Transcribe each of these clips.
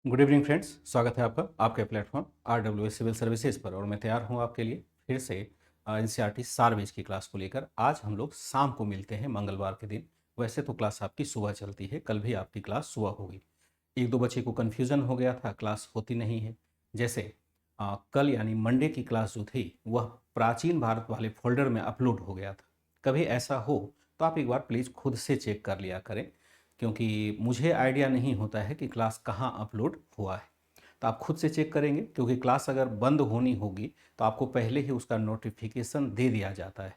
Good evening friends, स्वागत है आपका आपके प्लेटफॉर्म RWS सिविल सर्विसेज पर। और मैं तैयार हूं आपके लिए फिर से NCERT सारवेज की क्लास को लेकर। आज हम लोग शाम को मिलते हैं मंगलवार के दिन। वैसे तो क्लास आपकी सुबह चलती है, कल भी आपकी क्लास सुबह होगी। एक दो बच्चे को कन्फ्यूज़न हो गया था, क्लास होती नहीं है। जैसे कल यानी मंडे की क्लास जो थी वह प्राचीन भारत वाले फोल्डर में अपलोड हो गया था। कभी ऐसा हो तो आप एक बार प्लीज़ खुद से चेक कर लिया करें, क्योंकि मुझे आइडिया नहीं होता है कि क्लास कहाँ अपलोड हुआ है। तो आप खुद से चेक करेंगे, क्योंकि क्लास अगर बंद होनी होगी तो आपको पहले ही उसका नोटिफिकेशन दे दिया जाता है।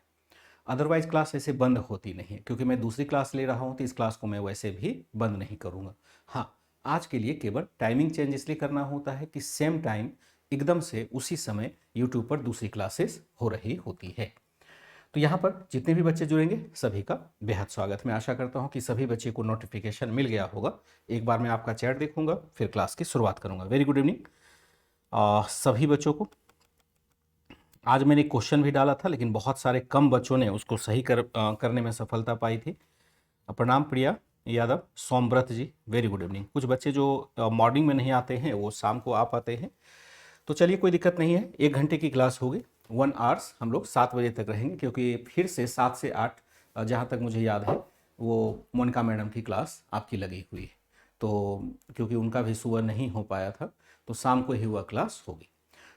अदरवाइज क्लास ऐसे बंद होती नहीं है, क्योंकि मैं दूसरी क्लास ले रहा हूँ तो इस क्लास को मैं वैसे भी बंद नहीं करूँगा। हाँ, आज के लिए केवल टाइमिंग चेंज इसलिए करना होता है कि सेम टाइम एकदम से उसी समय यूट्यूब पर दूसरी क्लासेस हो रही होती है। तो यहाँ पर जितने भी बच्चे जुड़ेंगे सभी का बेहद स्वागत। मैं आशा करता हूँ कि सभी बच्चे को नोटिफिकेशन मिल गया होगा। एक बार मैं आपका चैट देखूंगा, फिर क्लास की शुरुआत करूंगा। वेरी गुड इवनिंग सभी बच्चों को। आज मैंने क्वेश्चन भी डाला था, लेकिन बहुत सारे कम बच्चों ने उसको सही करने में सफलता पाई थी। प्रणाम प्रिया यादव, सोमव्रत जी, वेरी गुड इवनिंग। कुछ बच्चे जो मॉर्निंग में नहीं आते हैं वो शाम को आ पाते हैं। तो चलिए, कोई दिक्कत नहीं है। 1 घंटे की क्लास होगी, 1 आवर्स। हम लोग 7 बजे तक रहेंगे, क्योंकि फिर से 7 से 8 जहाँ तक मुझे याद है वो मोनिका मैडम की क्लास आपकी लगी हुई है। तो क्योंकि उनका भी सुबह नहीं हो पाया था तो शाम को ही वह क्लास होगी।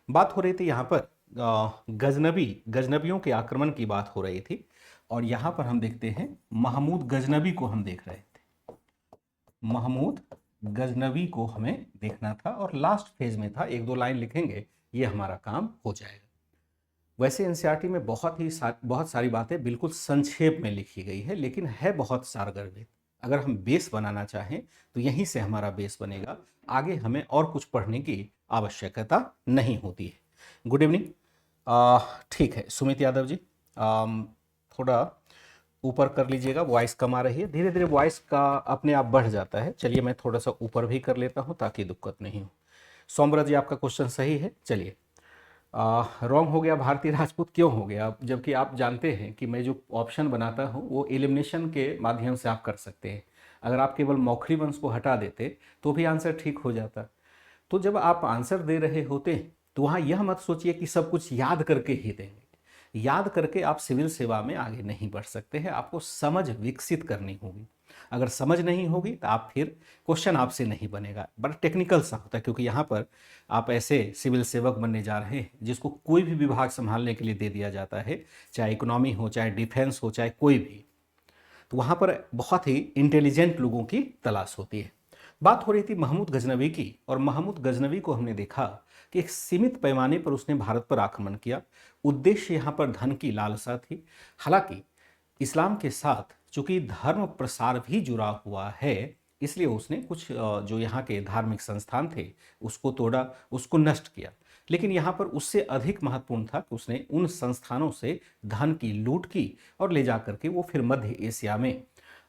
बात हो रही थी यहाँ पर गजनबियों के आक्रमण की बात हो रही थी। और यहाँ पर हम देखते हैं महमूद गजनबी को हम देख रहे थे। महमूद गजनवी को हमें देखना था और लास्ट फेज में था। एक दो लाइन लिखेंगे, ये हमारा काम हो जाएगा। वैसे एनसीईआरटी में बहुत सारी बातें बिल्कुल संक्षेप में लिखी गई है, लेकिन है बहुत सारगर्भित। अगर हम बेस बनाना चाहें तो यहीं से हमारा बेस बनेगा। आगे हमें और कुछ पढ़ने की आवश्यकता नहीं होती है। Good evening. ठीक है सुमित यादव जी, थोड़ा ऊपर कर लीजिएगा, वॉइस कम आ रही है। धीरे धीरे वॉइस का अपने आप बढ़ जाता है। चलिए मैं थोड़ा सा ऊपर भी कर लेता हूँ ताकि दिक्कत नहीं हो। सोमव्रत जी, आपका क्वेश्चन सही है। चलिए, रॉन्ग हो गया। भारतीय राजपूत क्यों हो गया? जबकि आप जानते हैं कि मैं जो ऑप्शन बनाता हूँ वो एलिमिनेशन के माध्यम से आप कर सकते हैं। अगर आप केवल मौखरी वंश को हटा देते तो भी आंसर ठीक हो जाता। तो जब आप आंसर दे रहे होते तो वहाँ यह मत सोचिए कि सब कुछ याद करके ही देंगे। याद करके आप सिविल सेवा में आगे नहीं बढ़ सकते हैं। आपको समझ विकसित करनी होगी। अगर समझ नहीं होगी तो आप फिर क्वेश्चन आपसे नहीं बनेगा। बड़ा टेक्निकल सा होता है, क्योंकि यहाँ पर आप ऐसे सिविल सेवक बनने जा रहे हैं जिसको कोई भी विभाग संभालने के लिए दे दिया जाता है, चाहे इकोनॉमी हो, चाहे डिफेंस हो, चाहे कोई भी। तो वहाँ पर बहुत ही इंटेलिजेंट लोगों की तलाश होती है। बात हो रही थी महमूद गजनवी की, और महमूद गजनवी को हमने देखा कि एक सीमित पैमाने पर उसने भारत पर आक्रमण किया। उद्देश्य यहाँ पर धन की लालसा थी। हालांकि इस्लाम के साथ चूंकि धर्म प्रसार भी जुड़ा हुआ है, इसलिए उसने कुछ जो यहाँ के धार्मिक संस्थान थे उसको तोड़ा, उसको नष्ट किया। लेकिन यहाँ पर उससे अधिक महत्वपूर्ण था कि उसने उन संस्थानों से धन की लूट की और ले जा करके वो फिर मध्य एशिया में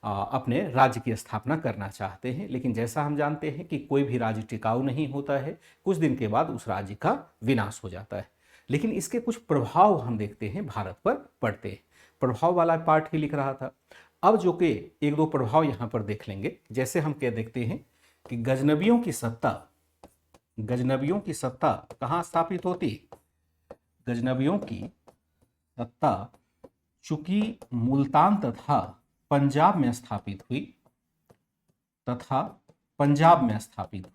अपने राज्य की स्थापना करना चाहते हैं। लेकिन जैसा हम जानते हैं कि कोई भी राज्य टिकाऊ नहीं होता है, कुछ दिन के बाद उस राज्य का विनाश हो जाता है। लेकिन इसके कुछ प्रभाव हम देखते हैं भारत पर पड़ते हैं। प्रभाव वाला पार्ट ही लिख रहा था। अब जो कि एक दो प्रभाव यहाँ पर देख लेंगे। जैसे हम क्या देखते हैं कि गजनबियों की सत्ता कहाँ स्थापित होती? गजनबियों की सत्ता चूंकि मुल्तान तथा पंजाब में स्थापित हुई, तथा पंजाब में स्थापित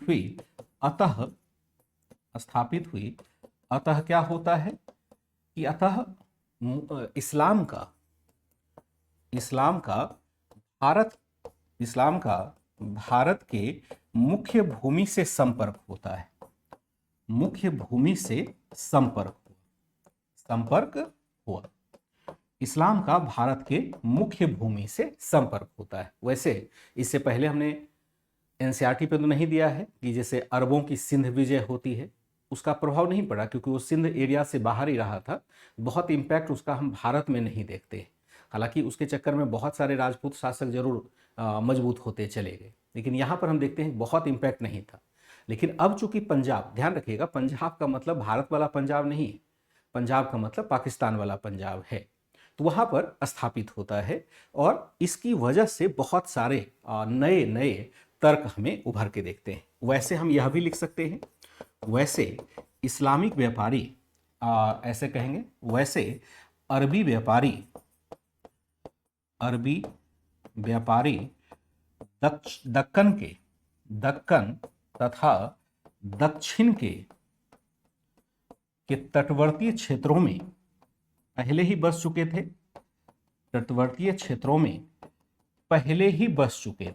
हुई, अतः अतः क्या होता है कि अतः इस्लाम का इस्लाम का भारत इस्लाम का भारत के मुख्य भूमि से संपर्क होता है। मुख्य भूमि से संपर्क हुआ। इस्लाम का भारत के मुख्य भूमि से संपर्क होता है। वैसे इससे पहले हमने एनसीईआरटी पे तो नहीं दिया है कि जैसे अरबों की सिंध विजय होती है, उसका प्रभाव नहीं पड़ा, क्योंकि वो सिंध एरिया से बाहर ही रहा था। बहुत इम्पैक्ट उसका हम भारत में नहीं देखते। हालांकि उसके चक्कर में बहुत सारे राजपूत शासक जरूर मजबूत होते चले गए, लेकिन यहाँ पर हम देखते हैं बहुत इम्पैक्ट नहीं था। लेकिन अब चूंकि पंजाब, ध्यान रखिएगा, पंजाब का मतलब भारत वाला पंजाब नहीं, पंजाब का मतलब पाकिस्तान वाला पंजाब है। तो वहाँ पर स्थापित होता है और इसकी वजह से बहुत सारे नए नए तर्क हमें उभर के देखते हैं। वैसे हम यह भी लिख सकते हैं, वैसे इस्लामिक व्यापारी ऐसे कहेंगे, वैसे अरबी व्यापारी दक्कन तथा दक्षिण के तटवर्तीय क्षेत्रों में पहले ही बस चुके थे, तटवर्तीय क्षेत्रों में पहले ही बस चुके थे,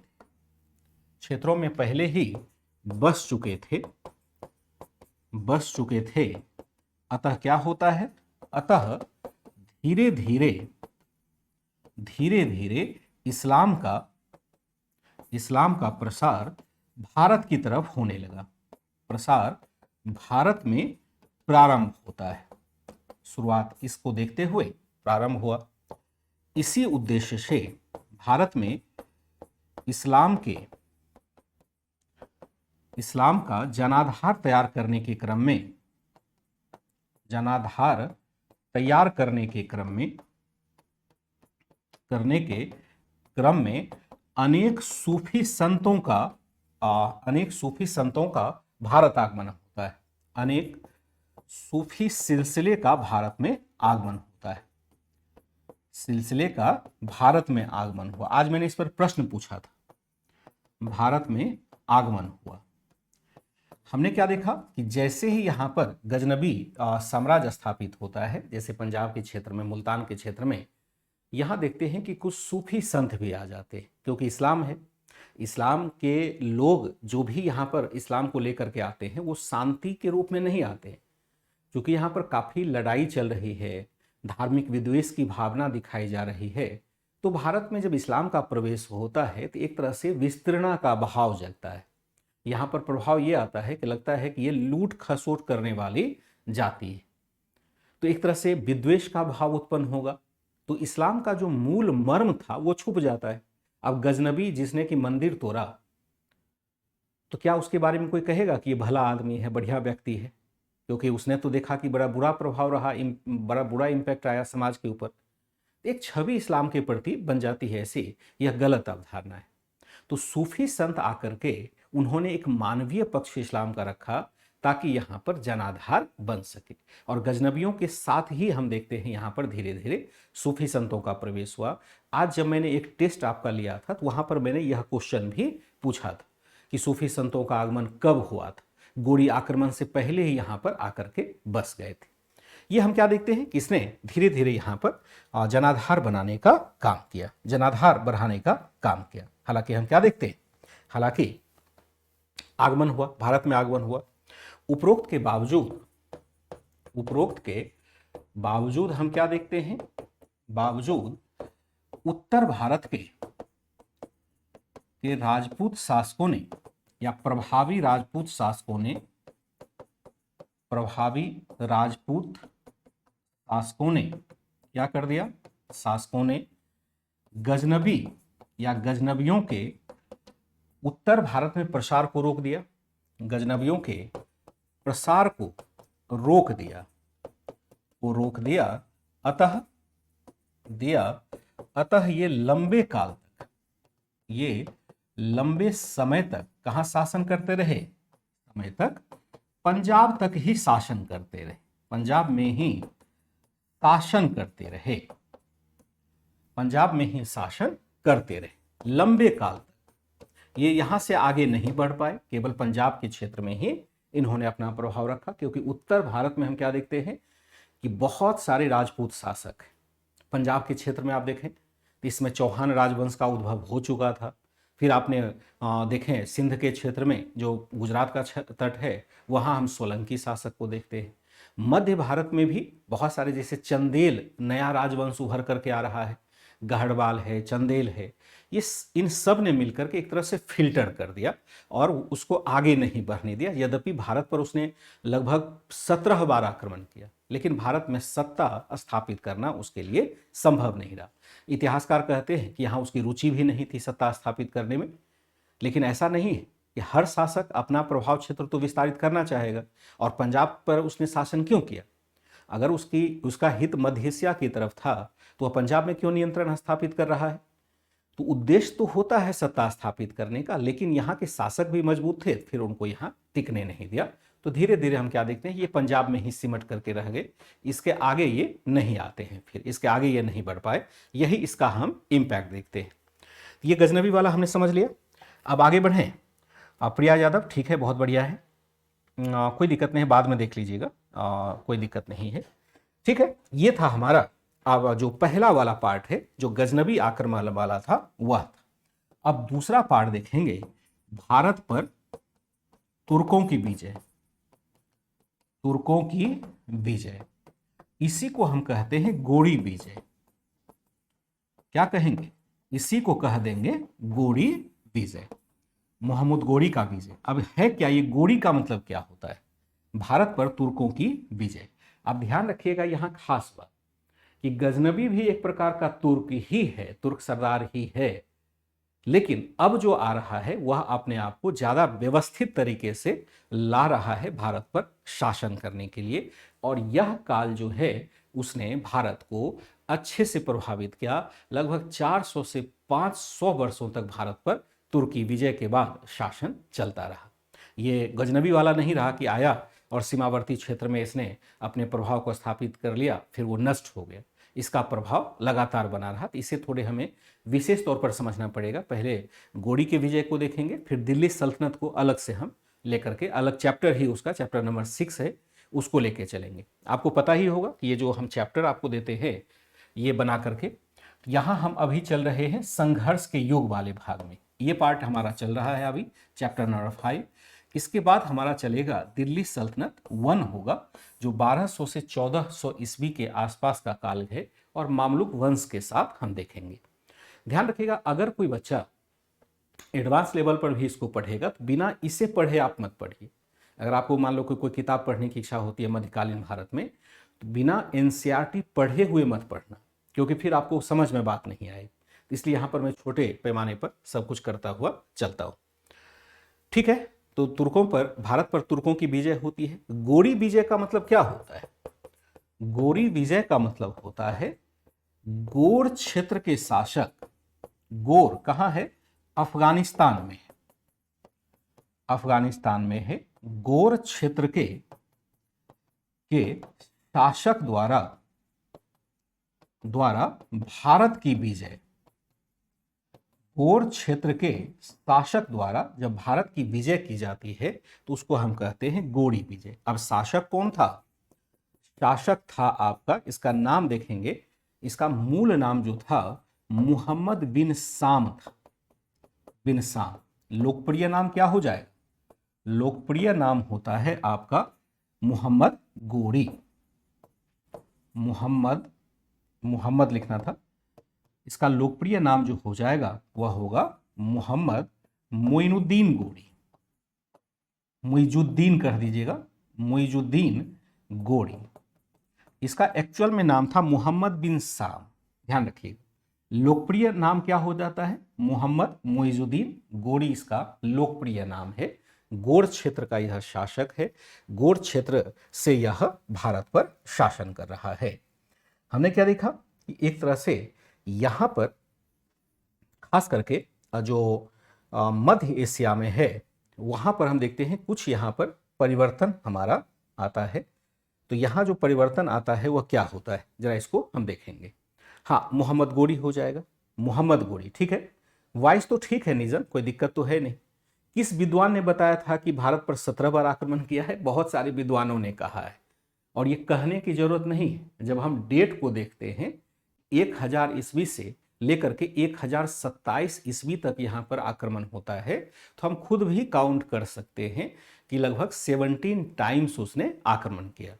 क्षेत्रों में पहले ही बस चुके थे। अतः क्या होता है, अतः धीरे धीरे इस्लाम का प्रसार भारत की तरफ होने लगा। प्रसार भारत में प्रारंभ होता है, शुरुआत इसको देखते हुए प्रारंभ हुआ। इसी उद्देश्य से भारत में इस्लाम का जनाधार तैयार करने के क्रम में अनेक सूफी संतों का भारत आगमन होता है। अनेक सूफी सिलसिले का भारत में आगमन होता है, सिलसिले का भारत में आगमन हुआ। आज मैंने इस पर प्रश्न पूछा था, भारत में आगमन हुआ। हमने क्या देखा कि जैसे ही यहाँ पर गजनबी साम्राज्य स्थापित होता है, जैसे पंजाब के क्षेत्र में, मुल्तान के क्षेत्र में, यहाँ देखते हैं कि कुछ सूफी संत भी आ जाते हैं, क्योंकि इस्लाम है। इस्लाम के लोग जो भी यहाँ पर इस्लाम को लेकर के आते हैं वो शांति के रूप में नहीं आते, क्योंकि यहाँ पर काफ़ी लड़ाई चल रही है, धार्मिक विद्वेष की भावना दिखाई जा रही है। तो भारत में जब इस्लाम का प्रवेश होता है तो एक तरह से विस्तीर्णता का भाव जगता है। यहाँ पर प्रभाव ये आता है कि लगता है कि ये लूट खसोट करने वाली जाति है, तो एक तरह से विद्वेष का भाव उत्पन्न होगा। तो इस्लाम का जो मूल मर्म था वो छुप जाता है। अब गजनबी जिसने कि मंदिर तोड़ा, तो क्या उसके बारे में कोई कहेगा कि ये भला आदमी है, बढ़िया व्यक्ति है? क्योंकि उसने तो देखा कि बड़ा बुरा प्रभाव रहा, बड़ा बुरा इम्पैक्ट आया समाज के ऊपर। एक छवि इस्लाम के प्रति बन जाती है ऐसी, यह गलत अवधारणा है। तो सूफी संत आकर के उन्होंने एक मानवीय पक्ष इस्लाम का रखा ताकि यहाँ पर जनाधार बन सके। और गजनबियों के साथ ही हम देखते हैं यहाँ पर धीरे धीरे सूफी संतों का प्रवेश हुआ। आज जब मैंने एक टेस्ट आपका लिया था तो वहाँ पर मैंने यह क्वेश्चन भी पूछा था कि सूफी संतों का आगमन कब हुआ था। गोरी आक्रमण से पहले ही यहाँ पर आकर के बस गए थे। ये हम क्या देखते हैं कि इसने धीरे धीरे यहाँ पर जनाधार बनाने का काम किया, जनाधार बढ़ाने का काम किया। हालांकि हम क्या देखते हैं, हालांकि आगमन हुआ, भारत में आगमन हुआ। उपरोक्त के बावजूद हम क्या देखते हैं, बावजूद उत्तर भारत के राजपूत शासकों ने या प्रभावी राजपूत शासकों ने क्या कर दिया, शासकों ने गजनबी या गजनबियों के उत्तर भारत में प्रसार को रोक दिया, गजनबियों के प्रसार को रोक दिया, अतः ये लंबे समय तक कहाँ शासन करते रहे, समय तक पंजाब तक ही शासन करते रहे, पंजाब में ही शासन करते रहे, पंजाब में ही शासन करते रहे लंबे काल तक। ये यहाँ से आगे नहीं बढ़ पाए, केवल पंजाब के क्षेत्र में ही इन्होंने अपना प्रभाव रखा। क्योंकि उत्तर भारत में हम क्या देखते हैं कि बहुत सारे राजपूत शासक हैं। पंजाब के क्षेत्र में आप देखें तो इसमें चौहान राजवंश का उद्भव हो चुका था। फिर आपने देखें सिंध के क्षेत्र में जो गुजरात का तट है वहाँ हम सोलंकी शासक को देखते हैं। मध्य भारत में भी बहुत सारे, जैसे चंदेल नया राजवंश उभर करके आ रहा है, गहड़वाल है, चंदेल है, इन सब ने मिलकर के एक तरह से फिल्टर कर दिया और उसको आगे नहीं बढ़ने दिया। यद्यपि भारत पर उसने लगभग 17 बार आक्रमण किया, लेकिन भारत में सत्ता स्थापित करना उसके लिए संभव नहीं रहा। इतिहासकार कहते हैं कि यहाँ उसकी रुचि भी नहीं थी सत्ता स्थापित करने में। लेकिन ऐसा नहीं है कि हर शासक अपना प्रभाव क्षेत्र तो विस्तारित करना चाहेगा। और पंजाब पर उसने शासन क्यों किया? अगर उसका हित मध्य एशिया की तरफ था तो वह पंजाब में क्यों नियंत्रण स्थापित कर रहा है? तो उद्देश्य तो होता है सत्ता स्थापित करने का, लेकिन यहाँ के शासक भी मजबूत थे, फिर उनको यहाँ टिकने नहीं दिया। तो धीरे धीरे हम क्या देखते हैं, ये पंजाब में ही सिमट करके रह गए, इसके आगे ये नहीं आते हैं, फिर इसके आगे ये नहीं बढ़ पाए, यही इसका हम इम्पैक्ट देखते हैं। ये गजनवी वाला हमने समझ लिया। अब आगे बढ़ें। प्रिया यादव, ठीक है, बहुत बढ़िया है, कोई दिक्कत नहीं है, बाद में देख लीजिएगा, कोई दिक्कत नहीं है, ठीक है। ये था हमारा अब जो पहला वाला पार्ट है, जो गजनवी आक्रमण वाला था वह था। अब दूसरा पार्ट देखेंगे, भारत पर तुर्कों की विजय। तुर्कों की विजय, इसी को हम कहते हैं गोरी विजय। क्या कहेंगे? इसी को कह देंगे गोरी विजय, मोहम्मद गोरी का विजय। अब है क्या ये गोरी का मतलब क्या होता है? भारत पर तुर्कों की विजय। अब ध्यान रखिएगा यहां खास बात कि गजनवी भी एक प्रकार का तुर्क ही है, तुर्क सरदार ही है, लेकिन अब जो आ रहा है वह अपने आप को ज्यादा व्यवस्थित तरीके से ला रहा है भारत पर शासन करने के लिए। और यह काल जो है उसने भारत को अच्छे से प्रभावित किया। लगभग 400 से 500 वर्षों तक भारत पर तुर्की विजय के बाद शासन चलता रहा। ये गजनवी वाला नहीं रहा कि आया और सीमावर्ती क्षेत्र में इसने अपने प्रभाव को स्थापित कर लिया फिर वो नष्ट हो गया। इसका प्रभाव लगातार बना रहा। तो इसे थोड़े हमें विशेष तौर पर समझना पड़ेगा। पहले गोरी के विजय को देखेंगे, फिर दिल्ली सल्तनत को अलग से हम लेकर के, अलग चैप्टर ही उसका, चैप्टर नंबर 6 है, उसको लेके चलेंगे। आपको पता ही होगा कि ये जो हम चैप्टर आपको देते हैं ये बना करके, यहाँ हम अभी चल रहे हैं संघर्ष के युग वाले भाग में। ये पार्ट हमारा चल रहा है अभी, चैप्टर नंबर 5। इसके बाद हमारा चलेगा दिल्ली सल्तनत 1 होगा, जो 1200 से 1400 ईस्वी के आसपास का काल है, और मामलुक वंश के साथ हम देखेंगे। ध्यान रखिएगा, अगर कोई बच्चा एडवांस लेवल पर भी इसको पढ़ेगा तो बिना इसे पढ़े आप मत पढ़िए। अगर आपको मान लो कोई किताब पढ़ने की इच्छा होती है मध्यकालीन भारत में, तो बिना एनसीईआरटी पढ़े हुए मत पढ़ना, क्योंकि फिर आपको समझ में बात नहीं आएगी। इसलिए यहाँ पर मैं छोटे पैमाने पर सब कुछ करता हुआ चलता हूँ, ठीक है। तो तुर्कों पर, भारत पर तुर्कों की विजय होती है। गोरी विजय का मतलब क्या होता है? गोरी विजय का मतलब होता है गोर क्षेत्र के शासक, गोर कहां है? अफगानिस्तान में है, अफगानिस्तान में है। गोर क्षेत्र के शासक द्वारा भारत की विजय, गोर क्षेत्र के शासक द्वारा जब भारत की विजय की जाती है तो उसको हम कहते हैं गोरी विजय। अब शासक कौन था? शासक था आपका, इसका नाम देखेंगे, इसका मूल नाम जो था मुहम्मद बिन साम था, बिन साम। लोकप्रिय नाम क्या हो जाएगा? लोकप्रिय नाम होता है आपका मुहम्मद गोरी। मुहम्मद लिखना था, इसका लोकप्रिय नाम जो हो जाएगा वह होगा मुहम्मद मोइनुद्दीन गोरी। मुइजुद्दीन कह दीजिएगा, मुइजुद्दीन गोरी। इसका एक्चुअल में नाम था मुहम्मद बिन साम। ध्यान रखिएगा, लोकप्रिय नाम क्या हो जाता है? मुहम्मद मोइजुद्दीन गोरी इसका लोकप्रिय नाम है। गोर क्षेत्र का यह शासक है, गोर क्षेत्र से यह भारत पर शासन कर रहा है। हमने क्या देखा कि एक तरह से यहां पर खास करके जो मध्य एशिया में है वहां पर हम देखते हैं कुछ यहां पर परिवर्तन हमारा आता है। तो यहां जो परिवर्तन आता है वह क्या होता है, जरा इसको हम देखेंगे। हाँ, मोहम्मद गोरी हो जाएगा, मोहम्मद गोरी, ठीक है। वॉइस तो ठीक है निजम, कोई दिक्कत तो है नहीं। किस विद्वान ने बताया था कि भारत पर 17 बार आक्रमण किया है? बहुत सारे विद्वानों ने कहा है, और ये कहने की जरूरत नहीं है। जब हम डेट को देखते हैं 1000 ईस्वी से लेकर के 1027 ईस्वी तक यहाँ पर आक्रमण होता है, तो हम खुद भी काउंट कर सकते हैं कि लगभग 17 टाइम्स उसने आक्रमण किया।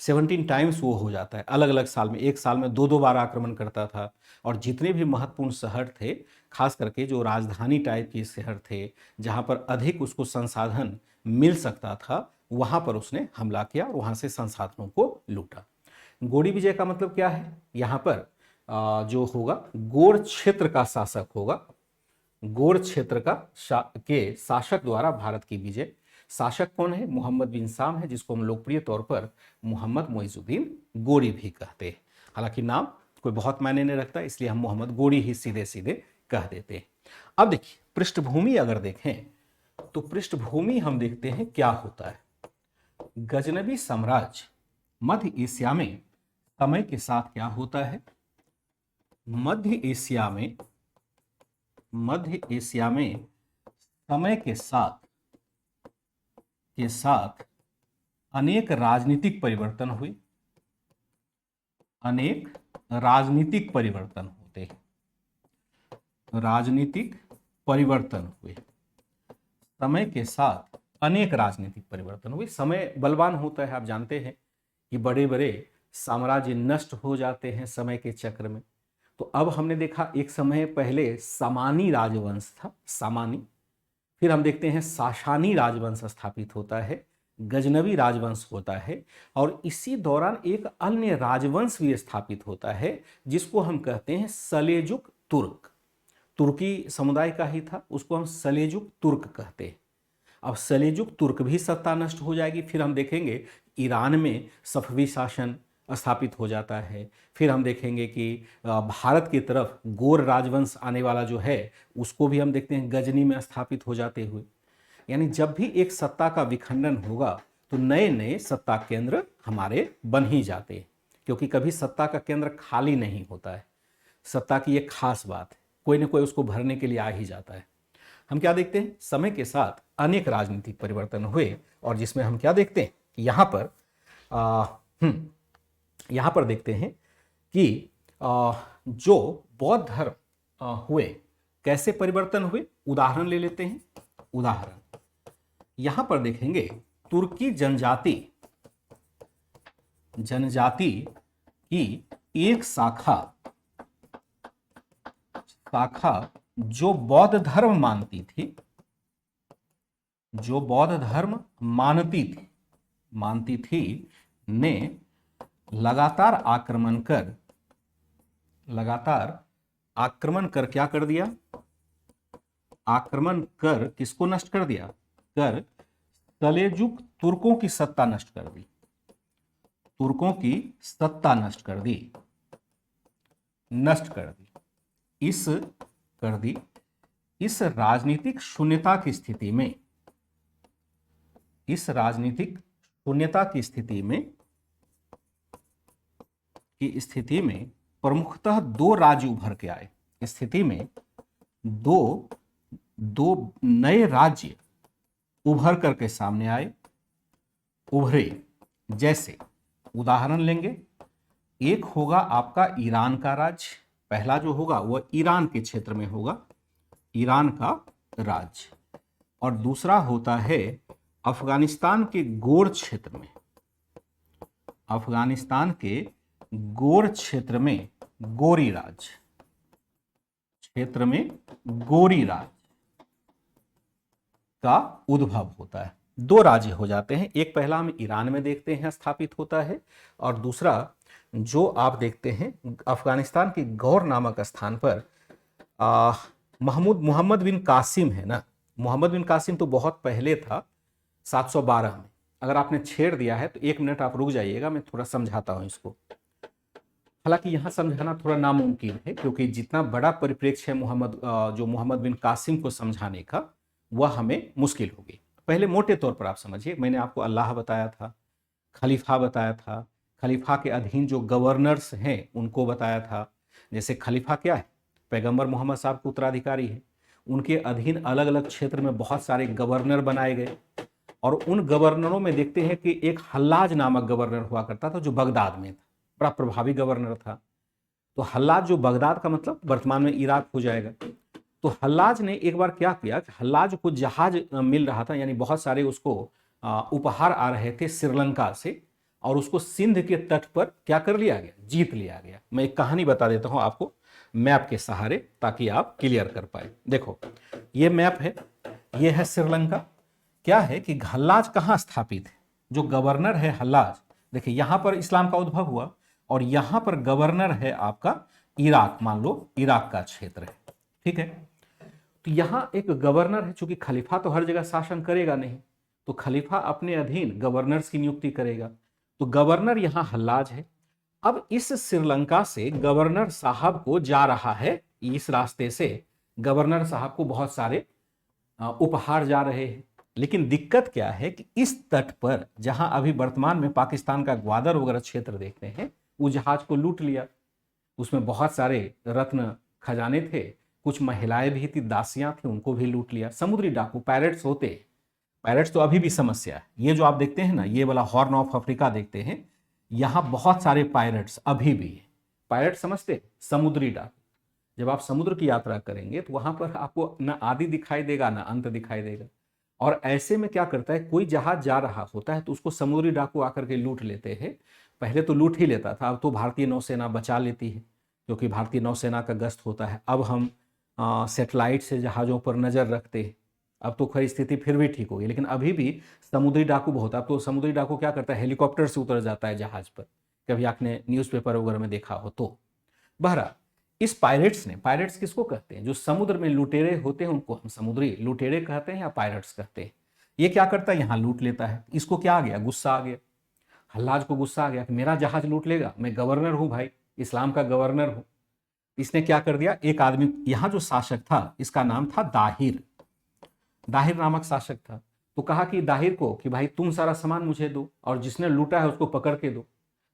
17 टाइम्स वो हो जाता है अलग अलग साल में। एक साल में 2-2 बार आक्रमण करता था, और जितने भी महत्वपूर्ण शहर थे, खास करके जो राजधानी टाइप के शहर थे जहाँ पर अधिक उसको संसाधन मिल सकता था, वहाँ पर उसने हमला किया और वहाँ से संसाधनों को लूटा। गोरी विजय का मतलब क्या है? यहाँ पर जो होगा गोर क्षेत्र का शासक होगा, गोर क्षेत्र के शासक द्वारा भारत की विजय। शासक कौन है? मोहम्मद बिन साम है, जिसको हम लोकप्रिय तौर पर मोहम्मद मोइजुद्दीन गोरी भी कहते हैं। हालांकि नाम कोई बहुत मायने नहीं रखता, इसलिए हम मोहम्मद गोरी ही सीधे सीधे कह देते हैं। अब देखिए पृष्ठभूमि अगर देखें तो पृष्ठभूमि हम देखते हैं क्या होता है। गजनबी साम्राज्य मध्य एशिया में समय के साथ क्या होता है, मध्य एशिया में समय के साथ अनेक राजनीतिक परिवर्तन हुए, अनेक राजनीतिक परिवर्तन होते हैं, राजनीतिक परिवर्तन हुए, समय के साथ अनेक राजनीतिक परिवर्तन हुए। समय बलवान होता है, आप जानते हैं कि बड़े बड़े साम्राज्य नष्ट हो जाते हैं समय के चक्र में। तो अब हमने देखा एक समय पहले सामानी राजवंश था, सामानी, फिर हम देखते हैं साशानी राजवंश स्थापित होता है, गजनवी राजवंश होता है, और इसी दौरान एक अन्य राजवंश भी स्थापित होता है जिसको हम कहते हैं सलेजुक तुर्क। तुर्की समुदाय का ही था, उसको हम सलेजुक तुर्क कहते हैं। अब सलेजुक तुर्क भी सत्ता नष्ट हो जाएगी। फिर हम देखेंगे ईरान में सफवी शासन स्थापित हो जाता है। फिर हम देखेंगे कि भारत की तरफ गोर राजवंश आने वाला जो है उसको भी हम देखते हैं गजनी में स्थापित हो जाते हुए। यानी जब भी एक सत्ता का विखंडन होगा तो नए नए सत्ता केंद्र हमारे बन ही जाते हैं, क्योंकि कभी सत्ता का केंद्र खाली नहीं होता है। सत्ता की एक खास बात है, कोई ना कोई उसको भरने के लिए आ ही जाता है। हम क्या देखते हैं, समय के साथ अनेक राजनीतिक परिवर्तन हुए, और जिसमें हम क्या देखते हैं यहाँ पर देखते हैं कि जो बौद्ध धर्म हुए, कैसे परिवर्तन हुए, उदाहरण ले लेते हैं। उदाहरण यहां पर देखेंगे, तुर्की जनजाति की एक शाखा जो बौद्ध धर्म मानती थी ने लगातार आक्रमण कर क्या कर दिया, आक्रमण कर किसको नष्ट कर दिया, कर सलेजुक तुर्कों की सत्ता नष्ट कर दी, तुर्कों की सत्ता नष्ट कर दी। इस राजनीतिक शून्यता की स्थिति में प्रमुखतः दो राज्य उभर के आए। स्थिति में दो नए राज्य उभर करके सामने उभरे। जैसे उदाहरण लेंगे, एक होगा आपका ईरान का राज्य, पहला जो होगा वह ईरान के क्षेत्र में होगा, ईरान का राज्य, और दूसरा होता है अफगानिस्तान के गोर क्षेत्र में, अफगानिस्तान के गोर क्षेत्र में गोरी राज्य का उद्भव होता है। दो राज्य हो जाते हैं, एक पहला हम ईरान में देखते हैं स्थापित होता है, और दूसरा जो आप देखते हैं अफगानिस्तान के गौर नामक स्थान पर मोहम्मद बिन कासिम है ना। मोहम्मद बिन कासिम तो बहुत पहले था, 712 में। अगर आपने छेड़ दिया है तो 1 मिनट आप रुक जाइएगा, मैं थोड़ा समझाता हूं इसको। हालांकि यहां समझाना थोड़ा नामुमकिन है, क्योंकि जितना बड़ा परिप्रेक्ष्य है मोहम्मद बिन कासिम को समझाने का, वह हमें मुश्किल होगी। पहले मोटे तौर पर आप समझिए, मैंने आपको अल्लाह बताया था, खलीफा बताया था, खलीफा के अधीन जो गवर्नर्स हैं उनको बताया था। जैसे खलीफा क्या है, पैगंबर मोहम्मद साहब के उत्तराधिकारी है, उनके अधीन अलग अलग क्षेत्र में बहुत सारे गवर्नर बनाए गए, और उन गवर्नरों में देखते हैं कि एक हल्लाज नामक गवर्नर हुआ करता था जो बगदाद में था, बड़ा प्रभावी गवर्नर था। तो हल्लाज जो बगदाद का मतलब वर्तमान में इराक हो जाएगा। तो हल्लाज ने एक बार क्या किया, हल्लाज को जहाज मिल रहा था, यानी बहुत सारे उसको उपहार आ रहे थे श्रीलंका से, और उसको सिंध के तट पर क्या कर लिया गया, जीत लिया गया। मैं एक कहानी बता देता हूं आपको मैप के सहारे, ताकि आप क्लियर कर पाए। देखो ये मैप है, ये है श्रीलंका। क्या है कि हल्लाज कहाँ स्थापित है, जो गवर्नर है हल्लाज, देखिए यहां पर इस्लाम का उद्भव हुआ, और यहां पर गवर्नर है आपका इराक, मान लो इराक का क्षेत्र है, ठीक है। तो यहां एक गवर्नर है, चूंकि खलीफा तो हर जगह शासन करेगा नहीं, तो खलीफा अपने अधीन गवर्नर्स की नियुक्ति करेगा। तो गवर्नर यहां हल्लाज है, अब इस श्रीलंका से गवर्नर साहब को जा रहा है, इस रास्ते से गवर्नर साहब को बहुत सारे उपहार जा रहे हैं। लेकिन दिक्कत क्या है कि इस तट पर जहां अभी वर्तमान में पाकिस्तान का ग्वादर वगैरह क्षेत्र देखते हैं, वो जहाज को लूट लिया। उसमें बहुत सारे रत्न खजाने थे, कुछ महिलाएं भी थी, दासियां थी, उनको भी लूट लिया। समुद्री डाकू पायरेट्स होते, पायरेट्स तो अभी भी समस्या है। ये जो आप देखते हैं ना, ये वाला हॉर्न ऑफ अफ्रीका देखते हैं, यहां बहुत सारे पायरेट्स अभी भी है। पायरेट समझते, समुद्री डाकू। जब आप समुद्र की यात्रा करेंगे तो वहां पर आपको न आदि दिखाई देगा न अंत दिखाई देगा। और ऐसे में क्या करता है, कोई जहाज जा रहा होता है तो उसको समुद्री डाकू आकर के लूट लेते हैं। पहले तो लूट ही लेता था, अब तो भारतीय नौसेना बचा लेती है, क्योंकि भारतीय नौसेना का गश्त होता है। अब हम सेटेलाइट से जहाज़ों पर नज़र रखते हैं। अब तो खैर स्थिति फिर भी ठीक होगी, लेकिन अभी भी समुद्री डाकू बहुत। अब तो समुद्री डाकू क्या करता है, हेलीकॉप्टर से उतर जाता है जहाज पर, कभी आपने न्यूज़पेपर वगैरह में देखा हो तो। बहरहाल इस पायरेट्स ने, पायरेट्स किसको कहते हैं, जो समुद्र में लुटेरे होते हैं उनको हम समुद्री लुटेरे कहते हैं या पायरेट्स कहते हैं। ये क्या करता है, यहाँ लूट लेता है। इसको क्या आ गया, गुस्सा आ गया, हल्लाज को गुस्सा आ गया कि मेरा जहाज लूट लेगा, मैं गवर्नर हूं भाई, इस्लाम का गवर्नर हूं। इसने क्या कर दिया, एक आदमी, यहाँ जो शासक था इसका नाम था दाहिर, दाहिर नामक शासक था। तो कहा कि दाहिर को कि भाई तुम सारा सामान मुझे दो और जिसने लूटा है उसको पकड़ के दो।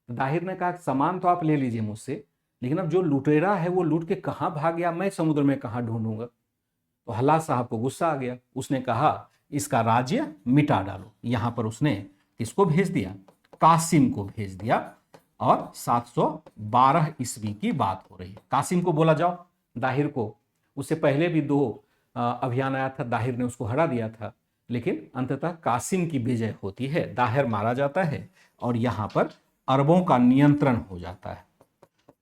दाहिर ने कहा सामान तो आप ले लीजिए मुझसे, लेकिन अब जो लुटेरा है वो लूट के कहाँ भाग गया, मैं समुद्र में कहाँ ढूंढूंगा। तो हल्लाज साहब को गुस्सा आ गया, उसने कहा इसका राज्य मिटा डालो। यहां पर उसने किसको भेज दिया, कासिम को भेज दिया। और 712 ईस्वी की बात हो रही है। कासिम को बोला जाओ, दाहिर को, उससे पहले भी 2 अभियान आया था, दाहिर ने उसको हरा दिया था। लेकिन अंततः कासिम की विजय होती है, दाहिर मारा जाता है और यहां पर अरबों का नियंत्रण हो जाता है,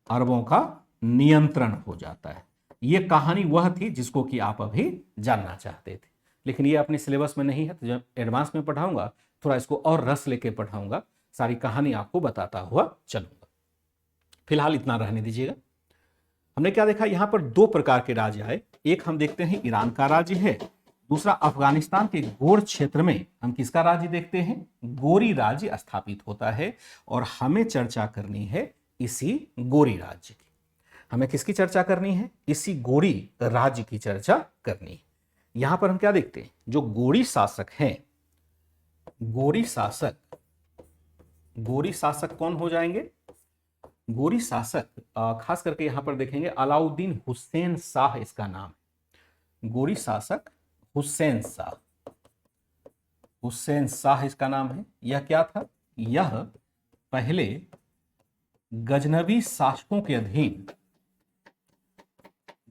अरबों का नियंत्रण हो जाता है। ये कहानी वह थी जिसको कि आप अभी जानना चाहते थे, लेकिन ये अपने सिलेबस में नहीं है, तो जब एडवांस में पढ़ाऊंगा थोड़ा इसको और रस लेके पढ़ाऊंगा, सारी कहानी आपको बताता हुआ चलूंगा। फिलहाल इतना रहने दीजिएगा। हमने क्या देखा, यहां पर 2 प्रकार के राज्य आए। एक हम देखते हैं ईरान का राज्य है, दूसरा अफगानिस्तान के गोर क्षेत्र में हम किसका राज्य देखते हैं, गोरी राज्य स्थापित होता है। और हमें चर्चा करनी है इसी गोरी राज्य की। हमें किसकी चर्चा करनी है, इसी गोरी राज्य की चर्चा करनी है। यहां पर हम क्या देखते हैं, जो गोरी शासक हैं, गोरी शासक, गोरी शासक कौन हो जाएंगे, गोरी शासक खास करके यहां पर देखेंगे अलाउद्दीन हुसैन शाह इसका नाम है। गोरी शासक हुसैन शाह, हुसैन शाह इसका नाम है। यह क्या था, यह पहले गजनवी शासकों के अधीन,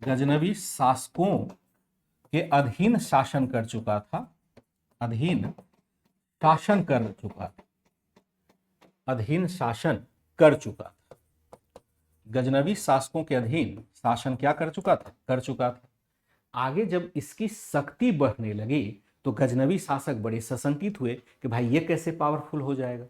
गजनवी शासकों के अधीन शासन कर चुका था, अधीन शासन कर चुका था, अधीन शासन कर चुका था। गजनवी शासकों के अधीन शासन क्या कर चुका था, कर चुका था। आगे जब इसकी शक्ति बढ़ने लगी तो गजनवी शासक बड़े सशंकित हुए कि भाई ये कैसे पावरफुल हो जाएगा।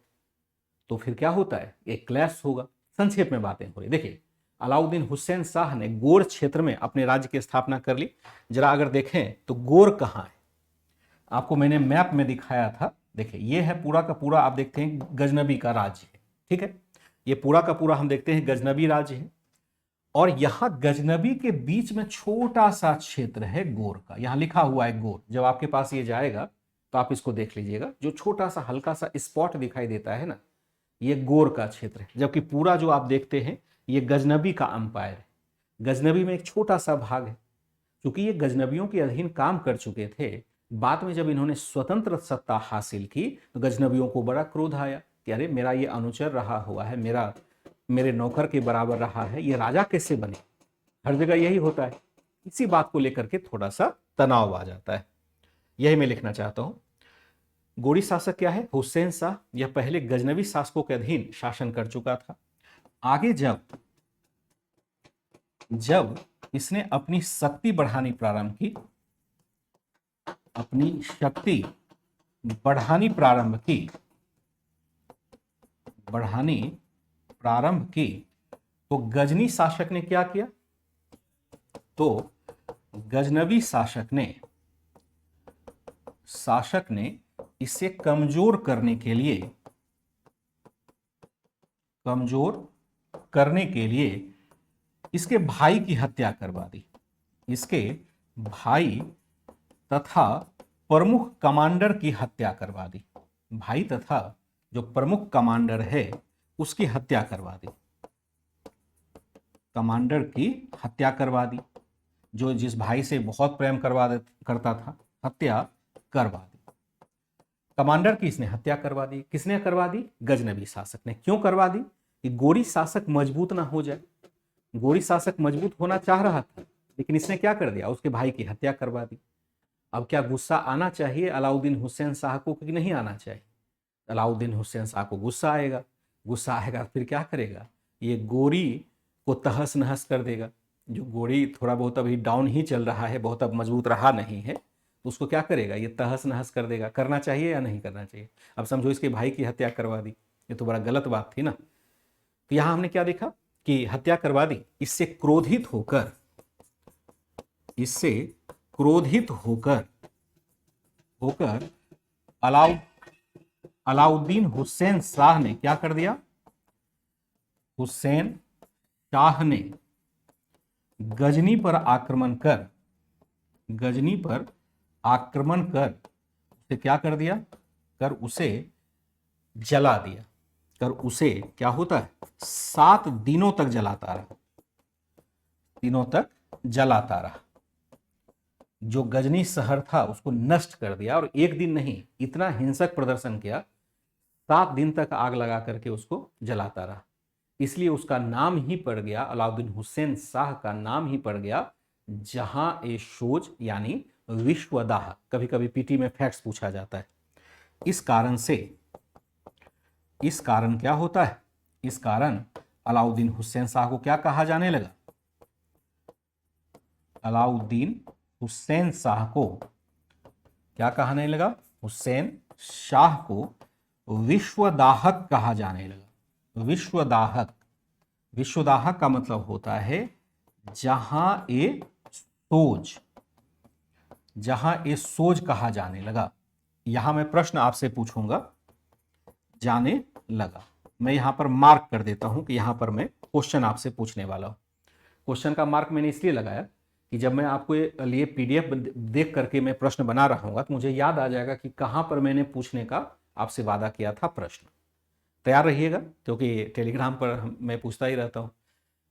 तो फिर क्या होता है, एक क्लैश होगा। संक्षेप में बातें हो रही, देखिए अलाउद्दीन हुसैन शाह ने गोर क्षेत्र में अपने राज्य की स्थापना कर ली। जरा अगर देखें तो गोर कहाँ है, आपको मैंने मैप में दिखाया था, देखिए ये है पूरा का पूरा, आप देखते हैं गजनबी का राज्य है, ठीक है, ये पूरा का पूरा हम देखते हैं गजनबी राज्य है। और यहां गजनबी के बीच में छोटा सा क्षेत्र है गोर का, यहां लिखा हुआ है गोर। जब आपके पास ये जाएगा तो आप इसको देख लीजिएगा, जो छोटा सा हल्का सा स्पॉट दिखाई देता है ना, ये गोर का क्षेत्र है। जबकि पूरा जो आप देखते हैं ये गजनबी का अंपायर है। गजनबी में एक छोटा सा भाग है, क्योंकि ये गजनबियों के अधीन काम कर चुके थे। बाद में जब इन्होंने स्वतंत्र सत्ता हासिल की तो गजनबियों को बड़ा क्रोध आया कि अरे मेरा ये अनुचर रहा हुआ है, मेरे नौकर के बराबर रहा है, ये राजा कैसे बने। हर जगह यही होता है, इसी बात को लेकर के थोड़ा सा तनाव आ जाता है। यही मैं लिखना चाहता हूं। गोरी शासक क्या है, हुसैन शाह, यह पहले गजनवी शासकों के अधीन शासन कर चुका था। आगे जब इसने अपनी शक्ति बढ़ानी प्रारंभ की, अपनी शक्ति बढ़ानी प्रारंभ की तो गजनी शासक ने क्या किया, तो गजनवी शासक ने इसे कमजोर करने के लिए करने के लिए इसके भाई की हत्या करवा दी। इसके भाई तथा प्रमुख कमांडर की हत्या करवा दी। भाई तथा जो प्रमुख कमांडर है उसकी हत्या करवा दी। कमांडर की हत्या करवा दी, जो जिस भाई से बहुत प्रेम करता था, हत्या करवा दी। कमांडर की इसने हत्या करवा दी। किसने करवा दी? गजनबी शासक ने। क्यों करवा दी? कि गोरी शासक मजबूत ना हो जाए। गोरी शासक मजबूत होना चाह रहा था, लेकिन इसने क्या कर दिया? उसके भाई की हत्या करवा दी। अब क्या गुस्सा आना चाहिए अलाउद्दीन हुसैन शाह को कि नहीं आना चाहिए? अलाउद्दीन हुसैन शाह को गुस्सा आएगा। गुस्सा आएगा फिर क्या करेगा? ये गोरी को तहस नहस कर देगा। जो गोरी थोड़ा बहुत अभी डाउन ही चल रहा है, बहुत अब मजबूत रहा नहीं है, तो उसको क्या करेगा? ये तहस नहस कर देगा। करना चाहिए या नहीं करना चाहिए? अब समझो इसके भाई की हत्या करवा दी, ये तो बड़ा गलत बात थी ना। तो यहां हमने क्या देखा कि हत्या करवा दी। इससे क्रोधित होकर अलाउद्दीन हुसैन शाह ने क्या कर दिया? हुसैन शाह ने गजनी पर आक्रमण कर उसे क्या कर दिया? कर उसे जला दिया। कर उसे क्या होता है? 7 दिनों तक जलाता रहा। जो गजनी शहर था उसको नष्ट कर दिया, और एक दिन नहीं, इतना हिंसक प्रदर्शन किया, 7 दिन तक आग लगा करके उसको जलाता रहा। इसलिए उसका नाम ही पड़ गया, अलाउद्दीन हुसैन शाह का नाम ही पड़ गया जहां ए सोज, यानी विश्वदाह। कभी कभी पीटी में फैक्ट्स पूछा जाता है। इस कारण क्या होता है? इस कारण अलाउद्दीन हुसैन शाह को क्या कहा जाने लगा? अलाउद्दीन हुसैन शाह को क्या कहने लगा? हुसैन शाह को विश्वदाहक कहा जाने लगा। विश्वदाहक का मतलब होता है जहां ए सोज कहा जाने लगा। यहां मैं प्रश्न आपसे पूछूंगा, जाने लगा। मैं यहां पर मार्क कर देता हूं कि यहां पर मैं क्वेश्चन आपसे पूछने वाला हूं। क्वेश्चन का मार्क मैंने इसलिए लगाया कि जब मैं आपको लिए पीडीएफ देख करके मैं प्रश्न बना रहा हूँ तो मुझे याद आ जाएगा कि कहां पर मैंने पूछने का आपसे वादा किया था प्रश्न। तैयार रहिएगा, क्योंकि टेलीग्राम पर मैं पूछता ही रहता हूँ।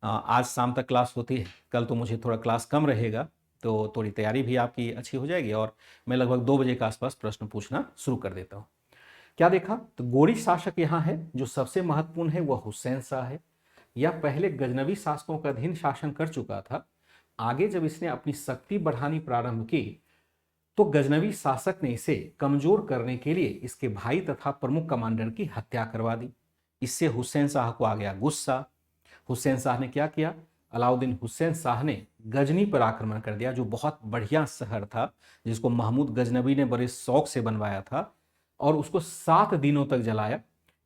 आज शाम तक क्लास होती है, कल तो मुझे थोड़ा क्लास कम रहेगा, तो थोड़ी तैयारी भी आपकी अच्छी हो जाएगी, और मैं लगभग 2 बजे के आसपास प्रश्न पूछना शुरू कर देता हूँ। क्या देखा? तो गोरी शासक यहाँ है, जो सबसे महत्वपूर्ण है वह हुसैन शाह है। यह पहले गजनवी शासकों का अधीन शासन कर चुका था। आगे जब इसने अपनी शक्ति बढ़ानी प्रारंभ की तो गजनवी शासक ने इसे कमजोर करने के लिए इसके भाई तथा प्रमुख कमांडर की हत्या करवा दी। इससे हुसैन शाह को आ गया गुस्सा। हुसैन शाह ने क्या किया? अलाउद्दीन हुसैन शाह ने गजनी पर आक्रमण कर दिया, जो बहुत बढ़िया शहर था, जिसको महमूद गजनबी ने बड़े शौक से बनवाया था, और उसको 7 दिनों तक जलाया।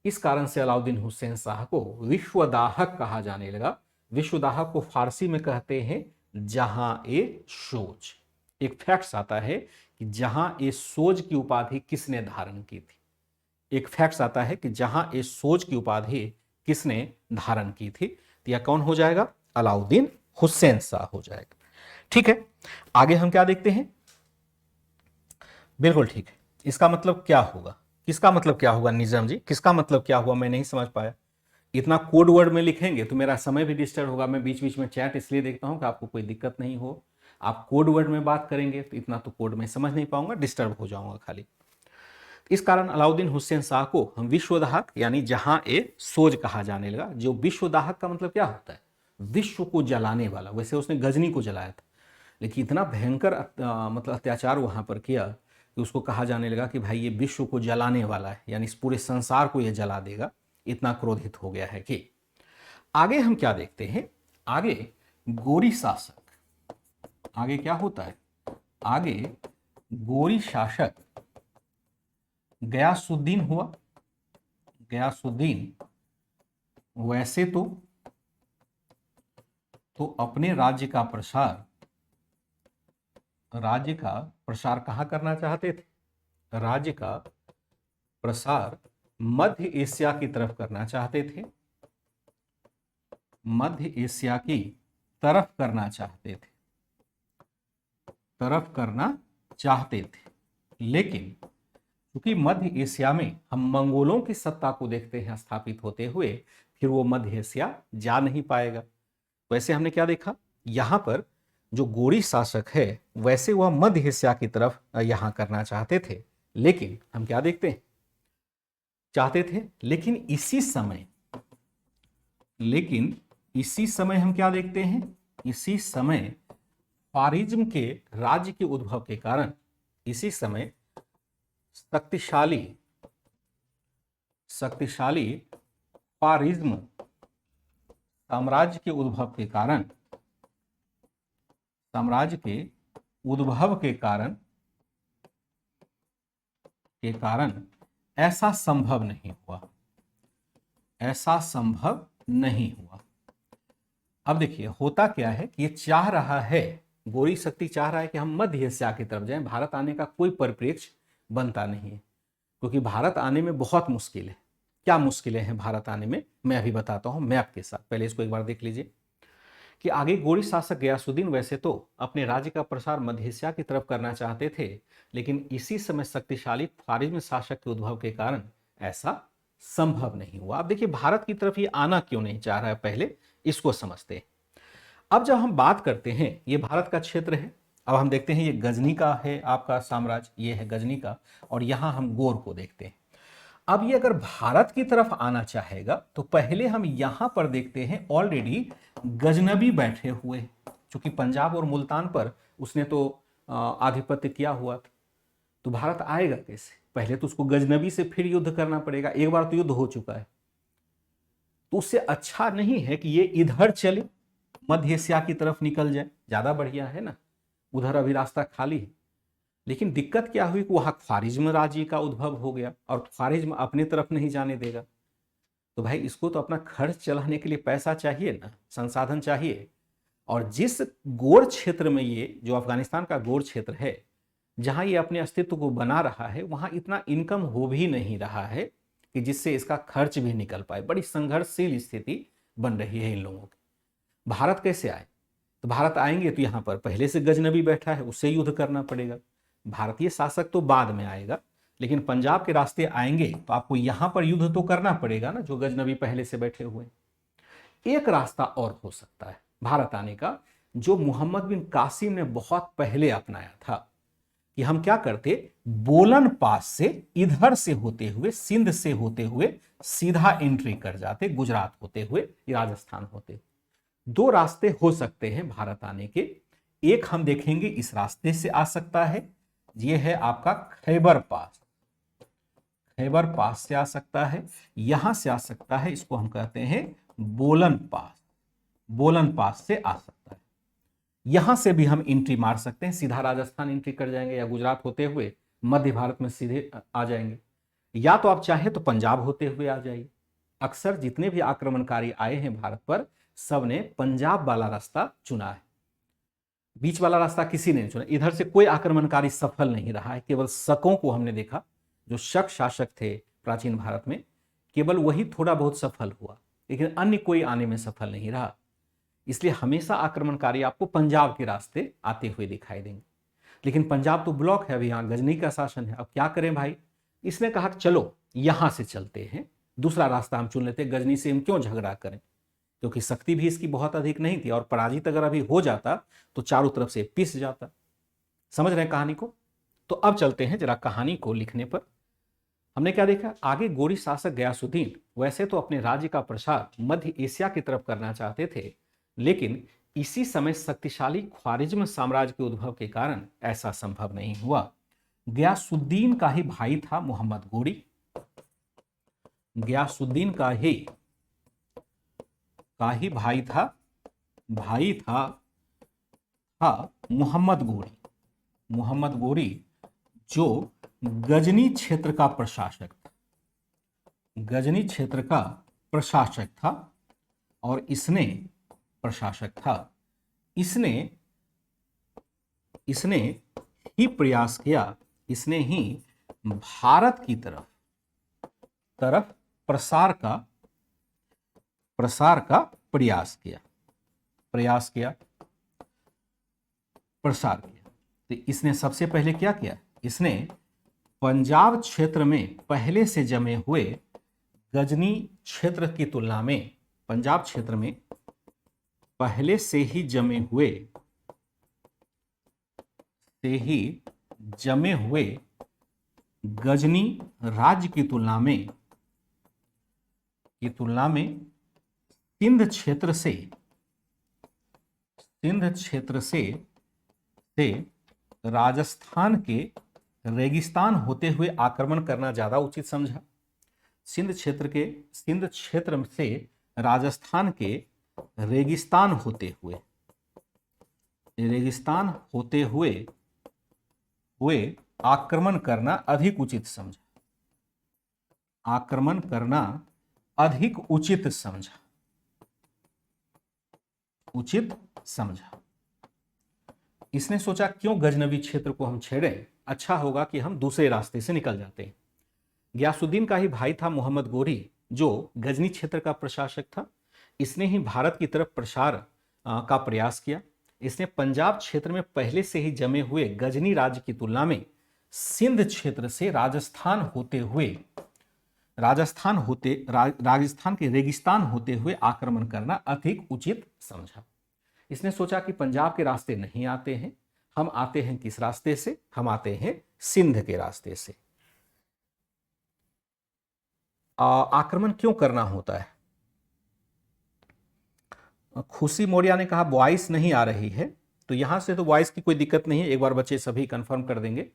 इस कारण से अलाउद्दीन हुसैन शाह को विश्वदाहक कहा जाने लगा। विश्वदाहक को फारसी में कहते हैं जहां ए सोज। एक फैक्ट्स आता है कि जहां ए सोज की उपाधि किसने धारण की थी। एक फैक्ट्स आता है कि जहां ए सोज की उपाधि किसने धारण की थी, तो यह कौन हो जाएगा? अलाउद्दीन हुसैन शाह हो जाएगा। ठीक है, आगे हम क्या देखते हैं? बिल्कुल ठीक है। इसका मतलब क्या होगा? किसका मतलब क्या होगा? निजाम जी, किसका मतलब क्या हुआ? मैं नहीं समझ पाया। इतना कोड वर्ड में लिखेंगे तो मेरा समय भी डिस्टर्ब होगा। मैं बीच बीच में चैट इसलिए देखता हूं कि आपको कोई दिक्कत नहीं हो। आप कोड वर्ड में बात करेंगे तो इतना तो कोड में समझ नहीं पाऊंगा, डिस्टर्ब हो जाऊंगा खाली। इस कारण अलाउद्दीन हुसैन शाह को हम विश्वदाहक यानी जहां ए सोज कहा जाने लगा। जो विश्वदाहक का मतलब क्या होता है? विश्व को जलाने वाला। वैसे उसने गजनी को जलाया था, लेकिन इतना भयंकर मतलब अत्याचार वहां पर किया कि उसको कहा जाने लगा कि भाई ये विश्व को जलाने वाला है, यानी इस पूरे संसार को ये जला देगा। इतना क्रोधित हो गया है कि आगे हम क्या देखते हैं? आगे गोरी शासक, आगे क्या होता है? आगे गोरी शासक गयासुद्दीन हुआ। गयासुद्दीन वैसे तो अपने राज्य का प्रसार कहां करना चाहते थे? राज्य का प्रसार मध्य एशिया की तरफ करना चाहते थे। मध्य एशिया की तरफ करना चाहते थे, तरफ करना चाहते थे। लेकिन क्योंकि मध्य एशिया में हम मंगोलों की सत्ता को देखते हैं स्थापित होते हुए, फिर वो मध्य एशिया जा नहीं पाएगा। वैसे हमने क्या देखा, यहां पर जो गोरी शासक है वैसे वह मध्य एशिया की तरफ यहां करना चाहते थे, लेकिन हम क्या देखते हैं, चाहते थे, लेकिन इसी समय हम क्या देखते हैं, इसी समय ख्वारिज्म के राज्य के उद्भव के कारण, इसी समय शक्तिशाली ख्वारिज्म साम्राज्य के उद्भव के कारण ऐसा संभव नहीं हुआ। अब देखिए होता क्या है कि ये चाह रहा है, गोरी शक्ति चाह रहा है कि हम मध्य एशिया की तरफ जाएं, भारत आने का कोई परिप्रेक्ष्य बनता नहीं है, क्योंकि भारत आने में बहुत मुश्किल है। क्या मुश्किलें हैं भारत आने में, मैं अभी बताता हूं मैप के साथ। पहले इसको एक बार देख लीजिए कि आगे गोरी शासक गयासुद्दीन वैसे तो अपने राज्य का प्रसार मध्य एशिया की तरफ करना चाहते थे, लेकिन इसी समय शक्तिशाली ख्वारिज्म शासक के उद्भव के कारण ऐसा संभव नहीं हुआ। अब देखिए भारत की तरफ ये आना क्यों नहीं चाह रहा है, पहले इसको समझते हैं। अब जब हम बात करते हैं, ये भारत का क्षेत्र है, अब हम देखते हैं ये गजनी का है आपका साम्राज्य, ये है गजनी का, और यहां हम गोर को देखते हैं। अब ये अगर भारत की तरफ आना चाहेगा तो पहले हम यहां पर देखते हैं ऑलरेडी गजनबी बैठे हुए, क्योंकि पंजाब और मुल्तान पर उसने तो आधिपत्य किया हुआ था, तो भारत आएगा कैसे, पहले तो उसको गजनबी से फिर युद्ध करना पड़ेगा, एक बार तो युद्ध हो चुका है। तो उससे अच्छा नहीं है कि ये इधर चले, मध्य एशिया की तरफ निकल जाए, ज्यादा बढ़िया है ना, उधर अभी रास्ता खाली है। लेकिन दिक्कत क्या हुई कि वहां ख्वारिज्म राज्य का उद्भव हो गया, और ख्वारिज्म अपने तरफ नहीं जाने देगा। तो भाई इसको तो अपना खर्च चलाने के लिए पैसा चाहिए ना, संसाधन चाहिए। और जिस गोर क्षेत्र में, ये जो अफगानिस्तान का गोर क्षेत्र है, जहां ये अपने अस्तित्व को बना रहा है, वहां इतना इनकम हो भी नहीं रहा है कि जिससे इसका खर्च भी निकल पाए। बड़ी संघर्षशील स्थिति बन रही है इन लोगों की। भारत कैसे आए, तो भारत आएंगे तो यहां पर पहले से गजनबी बैठा है, उससे युद्ध करना पड़ेगा। भारतीय शासक तो बाद में आएगा, लेकिन पंजाब के रास्ते आएंगे तो आपको यहां पर युद्ध तो करना पड़ेगा ना, जो गजनबी पहले से बैठे हुए। एक रास्ता और हो सकता है भारत आने का, जो मोहम्मद बिन कासिम ने बहुत पहले अपनाया था, कि हम क्या करते, बोलन पास से इधर से होते हुए, सिंध से होते हुए सीधा एंट्री कर जाते, गुजरात होते हुए, राजस्थान होते। दो रास्ते हो सकते हैं भारत आने के। एक हम देखेंगे इस रास्ते से आ सकता है, ये है आपका खैबर पास, खैबर पास से आ सकता है, यहां से आ सकता है, इसको हम कहते हैं बोलन पास, बोलन पास से आ सकता है। यहां से भी हम एंट्री मार सकते हैं, सीधा राजस्थान एंट्री कर जाएंगे, या गुजरात होते हुए मध्य भारत में सीधे आ जाएंगे, या तो आप चाहे तो पंजाब होते हुए आ जाइए। अक्सर जितने भी आक्रमणकारी आए हैं भारत पर, सबने पंजाब वाला रास्ता चुना है, बीच वाला रास्ता किसी ने नहीं चुना। इधर से कोई आक्रमणकारी सफल नहीं रहा है, केवल शकों को हमने देखा, जो शक शासक थे प्राचीन भारत में, केवल वही थोड़ा बहुत सफल हुआ, लेकिन अन्य कोई आने में सफल नहीं रहा। इसलिए हमेशा आक्रमणकारी आपको पंजाब के रास्ते आते हुए दिखाई देंगे। लेकिन पंजाब तो ब्लॉक है, अभी यहाँ गजनी का शासन है, अब क्या करें भाई। इसने कहा चलो यहां से चलते हैं, दूसरा रास्ता हम चुन लेते हैं, गजनी से हम क्यों झगड़ा करें, क्योंकि शक्ति भी इसकी बहुत अधिक नहीं थी, और पराजित अगर अभी हो जाता तो चारों तरफ से पिस जाता। समझ रहे हैं कहानी को। तो अब चलते हैं जरा कहानी को लिखने पर। हमने क्या देखा, आगे गोरी शासक गयासुद्दीन वैसे तो अपने राज्य का प्रसार मध्य एशिया की तरफ करना चाहते थे, लेकिन इसी समय शक्तिशाली ख्वारिज्म साम्राज्य के उद्भव के कारण ऐसा संभव नहीं हुआ। गयासुद्दीन का ही भाई था मोहम्मद गोरी, गयासुद्दीन का ही भाई था मोहम्मद गोरी, जो गजनी क्षेत्र का प्रशासक था, और इसने ही प्रयास किया, इसने ही भारत की तरफ प्रसार का प्रयास किया, प्रसार किया। तो इसने सबसे पहले क्या किया, इसने पंजाब क्षेत्र में पहले से जमे हुए गजनी क्षेत्र की तुलना में, पंजाब क्षेत्र में पहले से ही जमे हुए गजनी राज्य की तुलना में सिंध क्षेत्र से राजस्थान के रेगिस्तान होते हुए आक्रमण करना ज्यादा उचित समझा। सिंध क्षेत्र से राजस्थान के रेगिस्तान होते हुए आक्रमण करना अधिक उचित समझा। इसने सोचा क्यों गजनवी क्षेत्र को हम छेड़ें, अच्छा होगा कि हम दूसरे रास्ते से निकल जाते हैं। गयासुद्दीन का ही भाई था मोहम्मद गोरी, जो गजनी क्षेत्र का प्रशासक था। इसने ही भारत की तरफ प्रसार का प्रयास किया। इसने पंजाब क्षेत्र में पहले से ही जमे हुए गजनी राज्य की तुलना में सिंध क्षेत्र से राजस्थान के रेगिस्तान होते हुए आक्रमण करना अधिक उचित समझा। इसने सोचा कि पंजाब के रास्ते नहीं आते हैं, हम आते हैं किस रास्ते से, हम आते हैं सिंध के रास्ते से। आक्रमण क्यों करना होता है? खुशी मौर्य ने कहा वॉइस नहीं आ रही है, तो यहां से तो वॉइस की कोई दिक्कत नहीं है। एक बार बच्चे सभी कंफर्म कर देंगे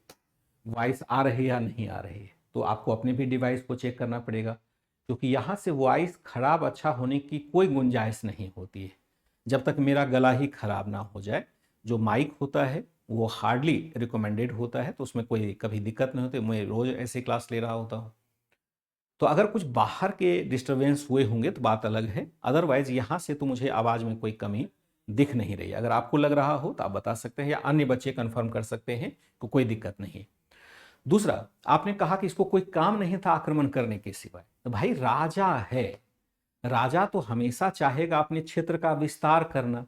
वॉइस आ रही है या नहीं आ रही है। तो आपको अपने भी डिवाइस को चेक करना पड़ेगा, क्योंकि यहां से वॉइस खराब अच्छा होने की कोई गुंजाइश नहीं होती है जब तक मेरा गला ही खराब ना हो जाए। जो माइक होता है वो हार्डली रिकमेंडेड होता है, तो उसमें कोई कभी दिक्कत नहीं होती। मैं रोज ऐसे क्लास ले रहा होता हूँ, तो अगर कुछ बाहर के डिस्टरबेंस हुए होंगे तो बात अलग है। अदरवाइज यहाँ से तो मुझे आवाज़ में कोई कमी दिख नहीं रही। अगर आपको लग रहा हो तो आप बता सकते हैं, या अन्य बच्चे कंफर्म कर सकते हैं कि कोई दिक्कत नहीं। दूसरा, आपने कहा कि इसको कोई काम नहीं था आक्रमण करने के सिवाय। तो भाई राजा है, राजा तो हमेशा चाहेगा अपने क्षेत्र का विस्तार करना,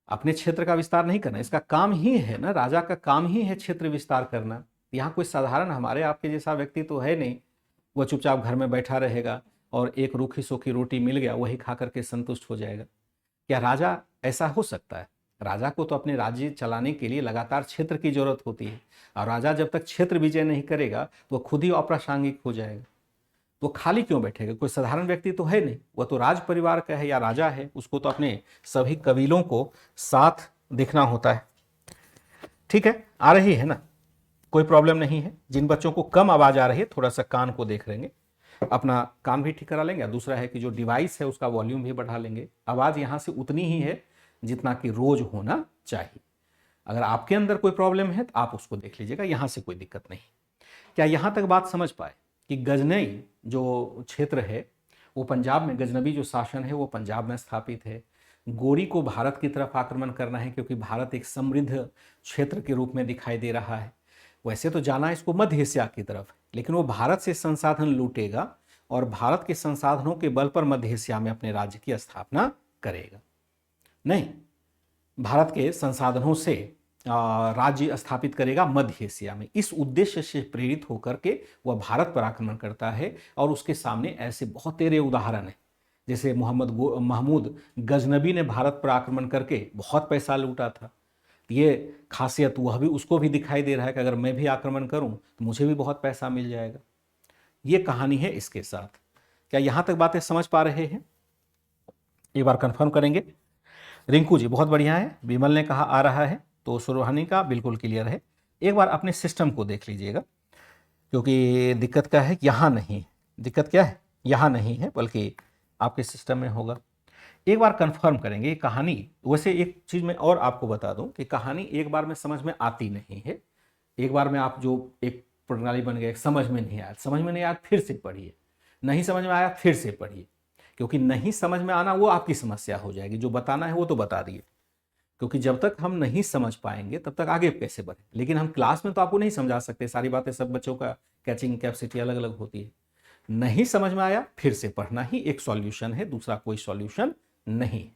अपने क्षेत्र का विस्तार नहीं करना इसका काम ही है ना। राजा का काम ही है क्षेत्र विस्तार करना। यहाँ कोई साधारण हमारे आपके जैसा व्यक्ति तो है नहीं, वह चुपचाप घर में बैठा रहेगा और एक रूखी सूखी रोटी मिल गया वही खा करके संतुष्ट हो जाएगा। क्या राजा ऐसा हो सकता है? राजा को तो अपने राज्य चलाने के लिए लगातार क्षेत्र की जरूरत होती है, और राजा जब तक क्षेत्र विजय नहीं करेगा तो वह खुद ही अप्रासंगिक हो जाएगा। तो खाली क्यों बैठेगा? कोई साधारण व्यक्ति तो है नहीं, वह तो राज परिवार का है या राजा है, उसको तो अपने सभी कबीलों को साथ देखना होता है। ठीक है, आ रही है ना, कोई प्रॉब्लम नहीं है। जिन बच्चों को कम आवाज आ रही है थोड़ा सा कान को देख लेंगे, अपना कान भी ठीक करा लेंगे। दूसरा है कि जो डिवाइस है उसका वॉल्यूम भी बढ़ा लेंगे। आवाज यहां से उतनी ही है जितना कि रोज होना चाहिए। अगर आपके अंदर कोई प्रॉब्लम है तो आप उसको देख लीजिएगा, यहां से कोई दिक्कत नहीं। क्या यहां तक बात समझ पाए कि गजनई जो क्षेत्र है वो पंजाब में, गजनबी जो शासन है वो पंजाब में स्थापित है। गोरी को भारत की तरफ आक्रमण करना है क्योंकि भारत एक समृद्ध क्षेत्र के रूप में दिखाई दे रहा है। वैसे तो जाना इसको मध्य एशिया की तरफ, लेकिन वो भारत से संसाधन लूटेगा और भारत के संसाधनों के बल पर मध्य एशिया में अपने राज्य की स्थापना करेगा। नहीं, भारत के संसाधनों से राज्य स्थापित करेगा मध्य एशिया में। इस उद्देश्य से प्रेरित होकर के वह भारत पर आक्रमण करता है। और उसके सामने ऐसे बहुत तेरे उदाहरण हैं, जैसे महमूद गजनबी ने भारत पर आक्रमण करके बहुत पैसा लूटा था। ये खासियत वह भी, उसको भी दिखाई दे रहा है कि अगर मैं भी आक्रमण करूं तो मुझे भी बहुत पैसा मिल जाएगा। ये कहानी है इसके साथ। क्या यहां तक बातें समझ पा रहे हैं? एक बार कंफर्म करेंगे। रिंकू जी बहुत बढ़िया है। विमल ने कहा आ रहा है, तो सुरहानी का बिल्कुल क्लियर है। एक बार अपने सिस्टम को देख लीजिएगा, क्योंकि दिक्कत क्या है, यहाँ नहीं, दिक्कत क्या है, यहाँ नहीं है, बल्कि आपके सिस्टम में होगा। एक बार कंफर्म करेंगे कहानी। वैसे एक चीज मैं और आपको बता दूं कि कहानी एक बार में समझ में आती नहीं है। एक बार में आप जो एक प्रणाली बन गए, समझ में नहीं आया फिर से पढ़िए, नहीं समझ में आया फिर से पढ़िए, क्योंकि नहीं समझ में आना वो आपकी समस्या हो जाएगी। जो बताना है वो तो बता दिए, क्योंकि जब तक हम नहीं समझ पाएंगे तब तक आगे कैसे बढ़े। लेकिन हम क्लास में तो आपको नहीं समझा सकते सारी बातें, सब बच्चों का कैचिंग कैपेसिटी अलग अलग होती है। नहीं समझ में आया, फिर से पढ़ना ही एक सॉल्यूशन है, दूसरा कोई सॉल्यूशन नहीं।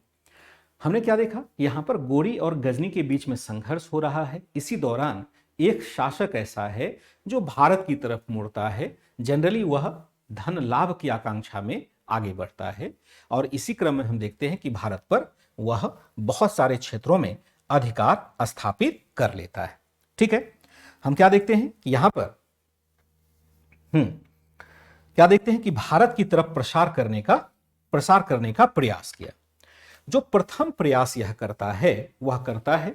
हमने क्या देखा, यहां पर गोरी और गजनी के बीच में संघर्ष हो रहा है। इसी दौरान एक शासक ऐसा है जो भारत की तरफ मुड़ता है। जनरली वह धन लाभ की आकांक्षा में आगे बढ़ता है और इसी क्रम में हम देखते हैं कि भारत पर वह बहुत सारे क्षेत्रों में अधिकार स्थापित कर लेता है। ठीक है, हम क्या देखते हैं कि यहां पर क्या देखते हैं कि भारत की तरफ प्रसार करने का प्रयास किया। जो प्रथम प्रयास यह करता है वह करता है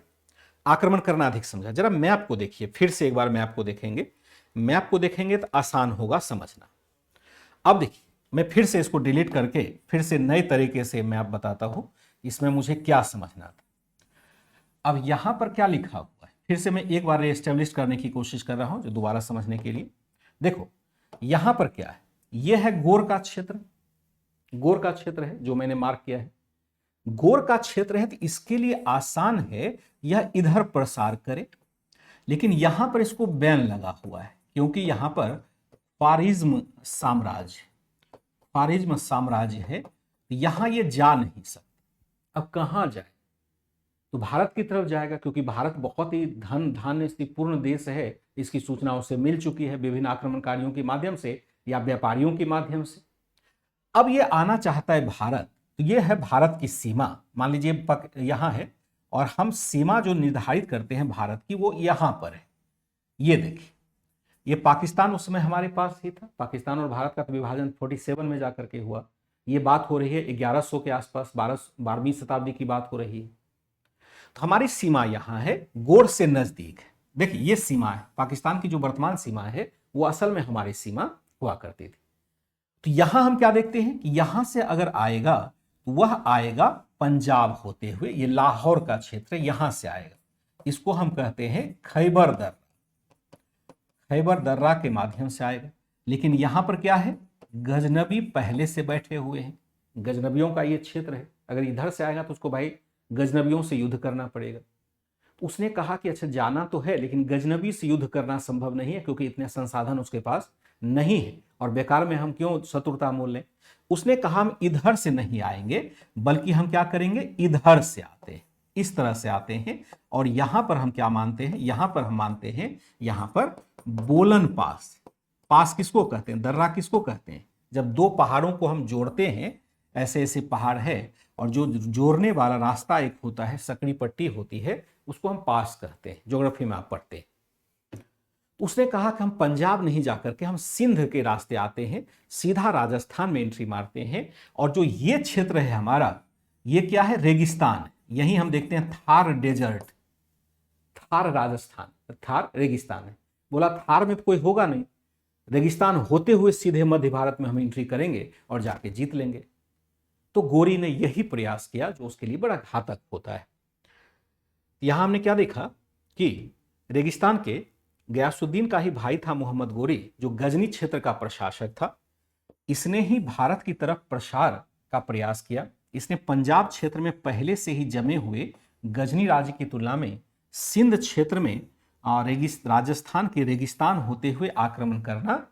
आक्रमण करना अधिक समझा। जरा मैप को देखिए, फिर से एक बार मैप को देखेंगे, मैप को देखेंगे तो आसान होगा समझना। अब देखिए, मैं फिर से इसको डिलीट करके फिर से नए तरीके से मैप बताता हूं, इसमें मुझे क्या समझना था। अब यहां पर क्या लिखा हुआ है, फिर से मैं एक बार एस्टेब्लिश करने की कोशिश कर रहा हूं जो दोबारा समझने के लिए। देखो यहां पर क्या है, यह है गोर का क्षेत्र, गोर का क्षेत्र है जो मैंने मार्क किया है। गोर का क्षेत्र है तो इसके लिए आसान है यह इधर प्रसार करे, लेकिन यहां पर इसको बैन लगा हुआ है क्योंकि यहां पर ख्वारिज्म साम्राज्य है, यहां ये जा नहीं सकता। अब कहां जाए, तो भारत की तरफ जाएगा क्योंकि भारत बहुत ही धन धान्य से पूर्ण देश है, इसकी सूचना उसे मिल चुकी है विभिन्न आक्रमणकारियों के माध्यम से या व्यापारियों के माध्यम से। अब ये आना चाहता है भारत, तो ये है भारत की सीमा, मान लीजिए यहां है और हम सीमा जो निर्धारित करते हैं भारत की वो यहां पर है। ये देखिए, ये पाकिस्तान उस समय हमारे पास ही था, पाकिस्तान और भारत का तो विभाजन 47 में जाकर के हुआ। ये बात हो रही है 1100 के आसपास, 12वीं शताब्दी की बात हो रही है। तो हमारी सीमा यहां है, गोर से नजदीक है। देखिए ये सीमा है, पाकिस्तान की जो वर्तमान सीमा है वो असल में हमारी सीमा हुआ करती थी। तो यहां हम क्या देखते हैं कि यहां से अगर आएगा तो वह आएगा पंजाब होते हुए, ये लाहौर का क्षेत्र यहां से आएगा, इसको हम कहते हैं खैबर दर्रा, खैबर दर्रा के माध्यम से आएगा। लेकिन यहां पर क्या है, गजनबी पहले से बैठे हुए हैं, गजनबियों का ये क्षेत्र है, अगर इधर से आएगा तो उसको भाई गजनबियों से युद्ध करना पड़ेगा। उसने कहा कि अच्छा जाना तो है लेकिन गजनबी से युद्ध करना संभव नहीं है क्योंकि इतने संसाधन उसके पास नहीं है और बेकार में हम क्यों शत्रुता मोल लें। उसने कहा हम इधर से नहीं आएंगे बल्कि हम क्या करेंगे, इधर से आते हैं, इस तरह से आते हैं। और यहां पर हम क्या मानते हैं, यहां पर हम मानते हैं यहां पर बोलन पास, पास किसको कहते हैं, दर्रा किसको कहते हैं, जब दो पहाड़ों को हम जोड़ते हैं, ऐसे ऐसे पहाड़ है और जो जोड़ने वाला रास्ता एक होता है, सकड़ी पट्टी होती है, उसको हम पास कहते हैं, ज्योग्राफी में आप पढ़ते हैं। उसने कहा कि हम पंजाब नहीं जाकर के हम सिंध के रास्ते आते हैं, सीधा राजस्थान में एंट्री मारते हैं और जो ये क्षेत्र है हमारा, ये क्या है, रेगिस्तान। यही हम देखते हैं थार डेजर्ट, थार राजस्थान, थार रेगिस्तान है। बोला थार में तो कोई होगा नहीं, रेगिस्तान होते हुए सीधे मध्य भारत में हम एंट्री करेंगे और जाके जीत लेंगे। तो गोरी ने यही प्रयास किया जो उसके लिए बड़ा घातक होता है। यहां हमने क्या देखा कि रेगिस्तान के गयासुद्दीन का ही भाई था मोहम्मद गोरी, जो गजनी क्षेत्र का प्रशासक था। इसने ही भारत की तरफ प्रसार का प्रयास किया। इसने पंजाब क्षेत्र में पहले से ही जमे हुए गजनी राज्य की तुलना में सिंध क्षेत्र में राजस्थान के रेगिस्तान होते हुए आक्रमण करना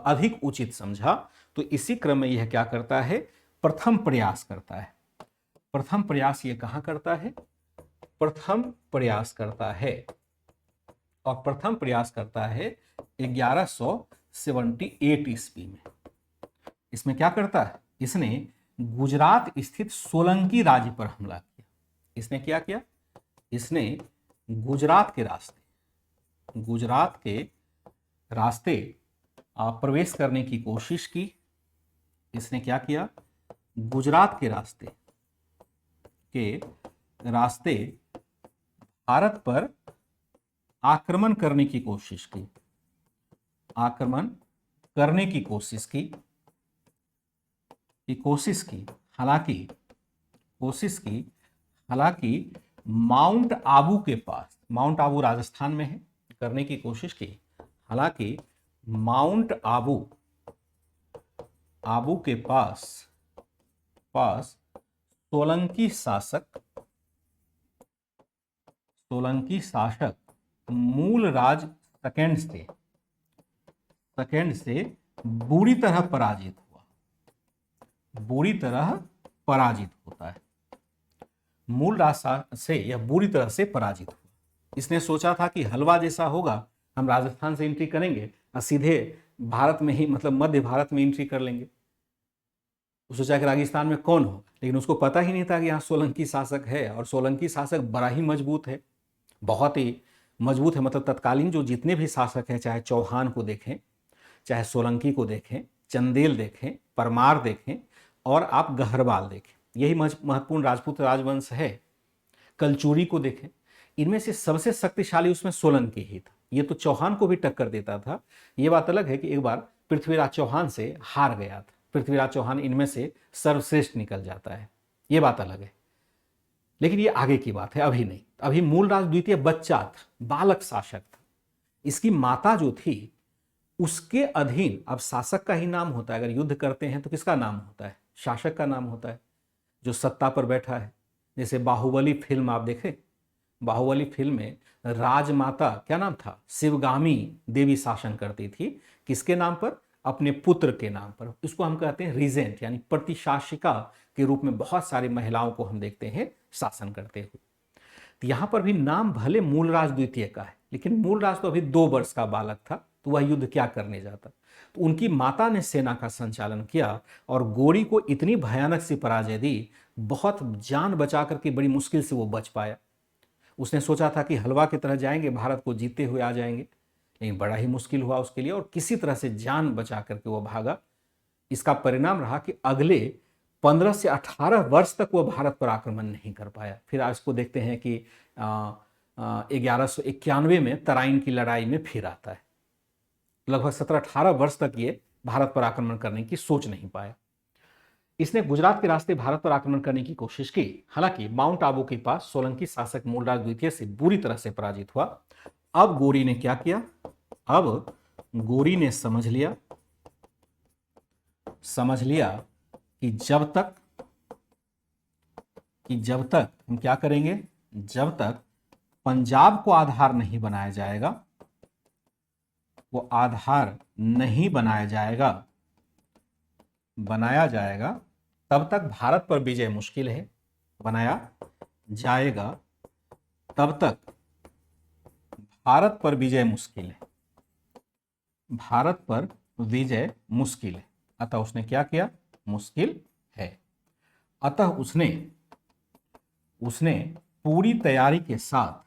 अधिक उचित समझा। तो इसी क्रम में यह क्या करता है, प्रथम प्रयास करता है। प्रथम प्रयास ये कहां करता है, प्रथम प्रयास करता है, और प्रथम प्रयास करता है 1178 ईस्वी में। इसमें क्या करता है, इसने गुजरात स्थित सोलंकी राज्य पर हमला किया। इसने क्या किया, इसने गुजरात के रास्ते प्रवेश करने की कोशिश की। इसने क्या किया, गुजरात के रास्ते भारत पर आक्रमण करने की कोशिश की, आक्रमण करने की कोशिश की। हालांकि माउंट आबू के पास, माउंट आबू राजस्थान में है, करने की कोशिश की। हालांकि माउंट आबू के पास सोलंकी शासक मूलराज सेकंड से बुरी तरह पराजित हुआ, बुरी तरह पराजित होता है। मूलराज से यह बुरी तरह से पराजित हुआ। इसने सोचा था कि हलवा जैसा होगा, हम राजस्थान से एंट्री करेंगे और सीधे भारत में ही, मतलब मध्य भारत में एंट्री कर लेंगे। सोचा कि राजस्थान में कौन हो, लेकिन उसको पता ही नहीं था कि यहाँ सोलंकी शासक है, और सोलंकी शासक बड़ा ही मजबूत है, बहुत ही मजबूत है। मतलब तत्कालीन जो जितने भी शासक हैं, चाहे चौहान को देखें, चाहे सोलंकी को देखें, चंदेल देखें, परमार देखें, और आप गहरवाल देखें, यही महत्वपूर्ण राजपूत राजवंश है। कलचुरी को देखें, इनमें से सबसे शक्तिशाली उसमें सोलंकी ही था। ये तो चौहान को भी टक्कर देता था। ये बात अलग है कि एक बार पृथ्वीराज चौहान से हार गया था, पृथ्वीराज चौहान इनमें से सर्वश्रेष्ठ निकल जाता है, ये बात अलग है। लेकिन ये आगे की बात है, अभी नहीं। अभी मूलराज द्वितीय बच्चा था, बालक शासक था। इसकी माता जो थी उसके अधीन, अब शासक का ही नाम होता है, अगर युद्ध करते हैं तो किसका नाम होता है? शासक का नाम होता है, जो सत्ता पर बैठा है। जैसे बाहुबली फिल्म आप देखें, बाहुबली फिल्म में राजमाता क्या नाम था? शिवगामी देवी शासन करती थी, किसके नाम पर? अपने पुत्र के नाम पर। इसको हम कहते हैं रीजेंट, यानी प्रतिशासिका के रूप में बहुत सारी महिलाओं को हम देखते हैं शासन करते हुए। तो यहां पर भी नाम भले मूलराज द्वितीय का है, लेकिन मूलराज तो अभी 2 वर्ष का बालक था, तो वह युद्ध क्या करने जाता? तो उनकी माता ने सेना का संचालन किया और गोरी को इतनी भयानक सी पराजय दी, बहुत जान बचा करके बड़ी मुश्किल से वो बच पाया। उसने सोचा था कि हलवा की तरह जाएंगे, भारत को जीतते हुए आ जाएंगे, लेकिन बड़ा ही मुश्किल हुआ उसके लिए, और किसी तरह से जान बचा करके वो भागा। इसका परिणाम रहा कि अगले 15 से 18 वर्ष तक वह भारत पर आक्रमण नहीं कर पाया। फिर आज को देखते हैं कि 1191 में तराइन की लड़ाई में फिर आता है। लगभग 17-18 वर्ष तक ये भारत पर आक्रमण करने की सोच नहीं पाया। इसने गुजरात के रास्ते भारत पर आक्रमण करने की कोशिश की, हालांकि माउंट आबू के पास सोलंकी शासक मूलराज द्वितीय से बुरी तरह से पराजित हुआ। अब गोरी ने क्या किया? अब गोरी ने समझ लिया कि जब तक हम क्या करेंगे, जब तक पंजाब को आधार नहीं बनाया जाएगा, वो आधार नहीं बनाया जाएगा, तब तक भारत पर विजय मुश्किल है। बनाया जाएगा तब तक भारत पर विजय मुश्किल है, भारत पर विजय मुश्किल है। अतः उसने क्या किया? मुश्किल है। अतः उसने पूरी तैयारी के साथ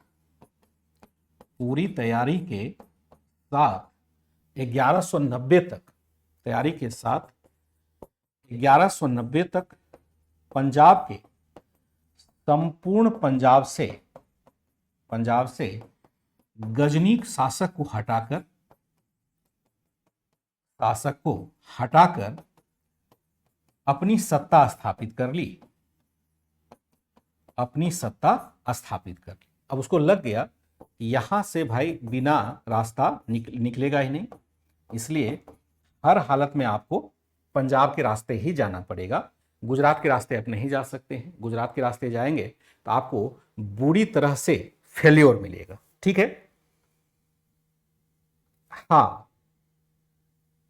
1190 तक पंजाब के संपूर्ण पंजाब से गजनीक शासक को हटाकर अपनी सत्ता स्थापित कर ली, अब उसको लग गया यहां से भाई बिना रास्ता निकलेगा ही नहीं, इसलिए हर हालत में आपको पंजाब के रास्ते ही जाना पड़ेगा। गुजरात के रास्ते आप नहीं जा सकते हैं, गुजरात के रास्ते जाएंगे तो आपको बुरी तरह से फेल्योर मिलेगा। ठीक है, हाँ,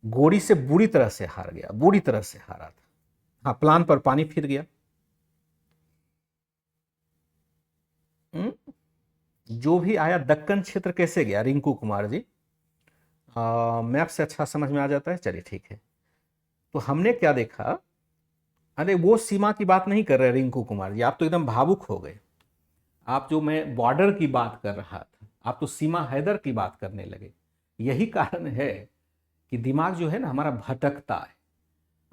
गोरी से बुरी तरह से हार गया, बुरी तरह से हारा था। हाँ, प्लान पर पानी फिर गया। जो भी आया दक्कन क्षेत्र कैसे गया? रिंकू कुमार जी, मैप से अच्छा समझ में आ जाता है, चलिए ठीक है। तो हमने क्या देखा, अरे वो सीमा की बात नहीं कर रहे रिंकू कुमार जी, आप तो एकदम भावुक हो गए। आप जो मैं बॉर्डर की बात कर रहा था, आप तो सीमा हैदर की बात करने लगे। यही कारण है कि दिमाग जो है ना हमारा भटकता है,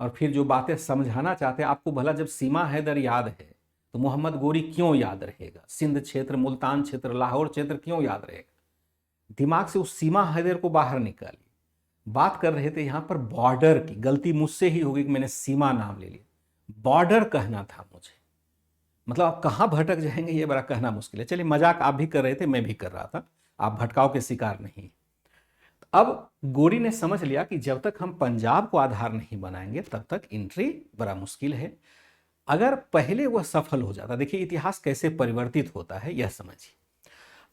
और फिर जो बातें समझाना चाहते हैं आपको, भला जब सीमा हैदर याद है तो मोहम्मद गोरी क्यों याद रहेगा? सिंध क्षेत्र, मुल्तान क्षेत्र, लाहौर क्षेत्र क्यों याद रहेगा? दिमाग से उस सीमा हैदर को बाहर निकालिए। बात कर रहे थे यहां पर बॉर्डर की, गलती मुझसे ही होगी कि मैंने सीमा नाम ले लिया, बॉर्डर कहना था मुझे। मतलब आप कहां भटक जाएंगे ये बड़ा कहना मुश्किल है। चलिए, मजाक आप भी कर रहे थे, मैं भी कर रहा था, आप भटकाव के शिकार नहीं। अब गोरी ने समझ लिया कि जब तक हम पंजाब को आधार नहीं बनाएंगे तब तक एंट्री बड़ा मुश्किल है। अगर पहले वह सफल हो जाता, देखिए इतिहास कैसे परिवर्तित होता है यह समझिए।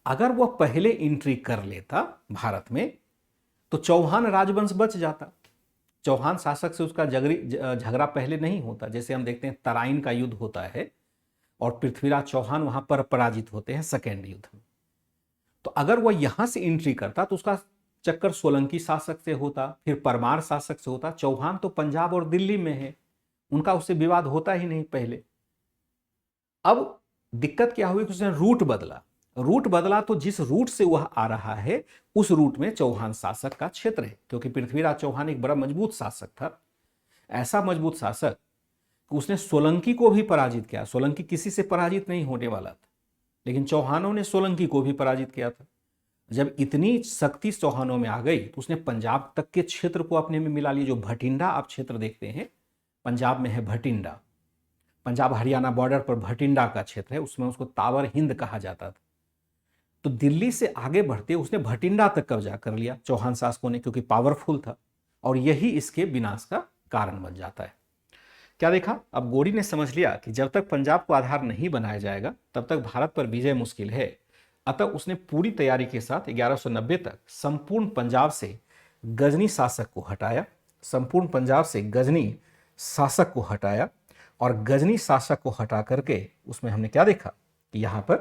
अगर वह पहले एंट्री कर लेता भारत में तो चौहान राजवंश बच जाता, चौहान शासक से उसका झगड़ा पहले नहीं होता। जैसे हम देखते हैं तराइन का युद्ध होता है और पृथ्वीराज चौहान वहां पर पराजित होते हैं सेकेंड युद्ध में। तो अगर वह यहां से एंट्री करता तो उसका चक्कर सोलंकी शासक से होता, फिर परमार शासक से होता। चौहान तो पंजाब और दिल्ली में है, उनका उससे विवाद होता ही नहीं पहले। अब दिक्कत क्या हुई कि उसने रूट बदला तो जिस रूट से वह आ रहा है उस रूट में चौहान शासक का क्षेत्र है, क्योंकि पृथ्वीराज चौहान एक बड़ा मजबूत शासक था, ऐसा मजबूत शासक कि उसने सोलंकी को भी पराजित किया। सोलंकी किसी से पराजित नहीं होने वाला था, लेकिन चौहानों ने सोलंकी को भी पराजित किया था। जब इतनी शक्ति चौहानों में आ गई तो उसने पंजाब तक के क्षेत्र को अपने में मिला लिया। जो भटिंडा आप क्षेत्र देखते हैं, पंजाब में है भटिंडा, पंजाब हरियाणा बॉर्डर पर भटिंडा का क्षेत्र है, उसमें उसको तावर हिंद कहा जाता था। तो दिल्ली से आगे बढ़ते उसने भटिंडा तक कब्जा कर लिया चौहान शासकों ने, क्योंकि पावरफुल था, और यही इसके विनाश का कारण बन जाता है। क्या देखा, अब गोरी ने समझ लिया कि जब तक पंजाब को आधार नहीं बनाया जाएगा तब तक भारत पर विजय मुश्किल है। अतः उसने पूरी तैयारी के साथ 1190 तक संपूर्ण पंजाब से गजनी शासक को हटाया, और गजनी शासक को हटा करके उसमें हमने क्या देखा कि यहां पर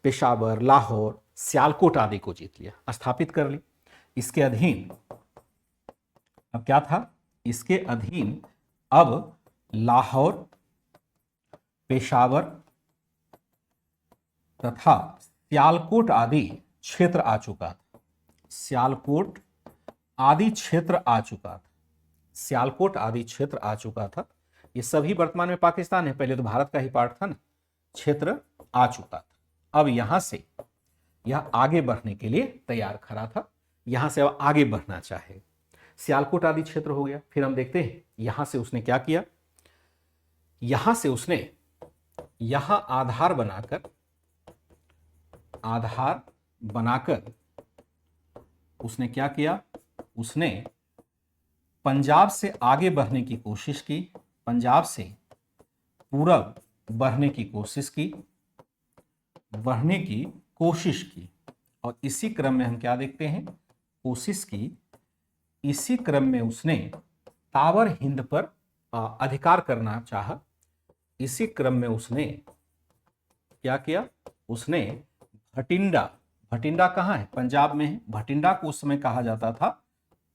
पेशावर, लाहौर, सियालकोट आदि को जीत लिया, स्थापित कर ली। इसके अधीन अब क्या था, इसके अधीन अब लाहौर, पेशावर तथा सियालकोट आदि क्षेत्र आ चुका था। सियालकोट आदि क्षेत्र आ चुका था। ये सभी वर्तमान में पाकिस्तान है, पहले तो भारत का ही पार्ट था ना, क्षेत्र आ चुका था। अब यहां से यह आगे बढ़ने के लिए तैयार खड़ा था, यहां से अब आगे बढ़ना चाहे। सियालकोट आदि क्षेत्र हो गया। फिर हम देखते हैं यहां से उसने क्या किया, यहां से उसने यहां आधार बनाकर उसने क्या किया, उसने पंजाब से आगे बढ़ने की कोशिश की, पंजाब से पूरब बढ़ने की कोशिश की। और इसी क्रम में हम क्या देखते हैं, कोशिश की, इसी क्रम में उसने तावर हिंद पर अधिकार करना चाहा। इसी क्रम में उसने क्या किया, उसने भटिंडा कहां है, पंजाब में है, भटिंडा को उस समय कहा जाता था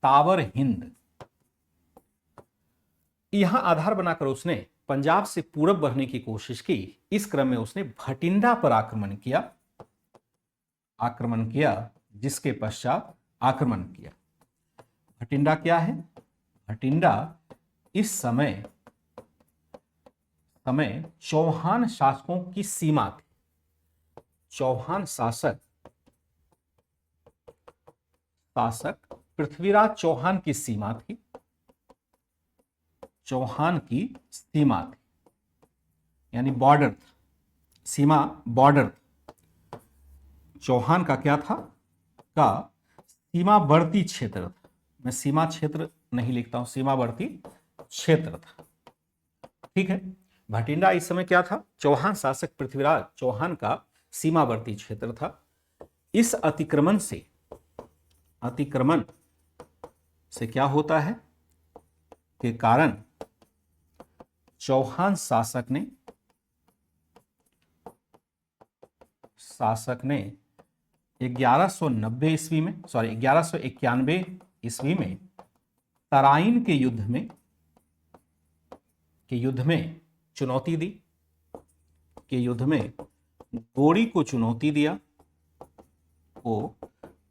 तावर हिंद। यहां आधार बनाकर उसने पंजाब से पूरब बढ़ने की कोशिश की। इस क्रम में उसने भटिंडा पर आक्रमण किया, जिसके पश्चात आक्रमण किया। भटिंडा क्या है, भटिंडा इस समय चौहान शासकों की सीमा थी। चौहान शासक पृथ्वीराज चौहान की सीमा थी, यानी बॉर्डर था, सीमा बॉर्डर। चौहान का क्या था, का सीमावर्ती क्षेत्र था। मैं सीमा क्षेत्र नहीं लिखता हूं, सीमावर्ती क्षेत्र था। ठीक है, भटिंडा इस समय क्या था, चौहान शासक पृथ्वीराज चौहान का सीमावर्ती क्षेत्र था। इस अतिक्रमण से क्या होता है के कारण चौहान शासक ने 1191 ईस्वी में तराइन के युद्ध में चुनौती दी, गोरी को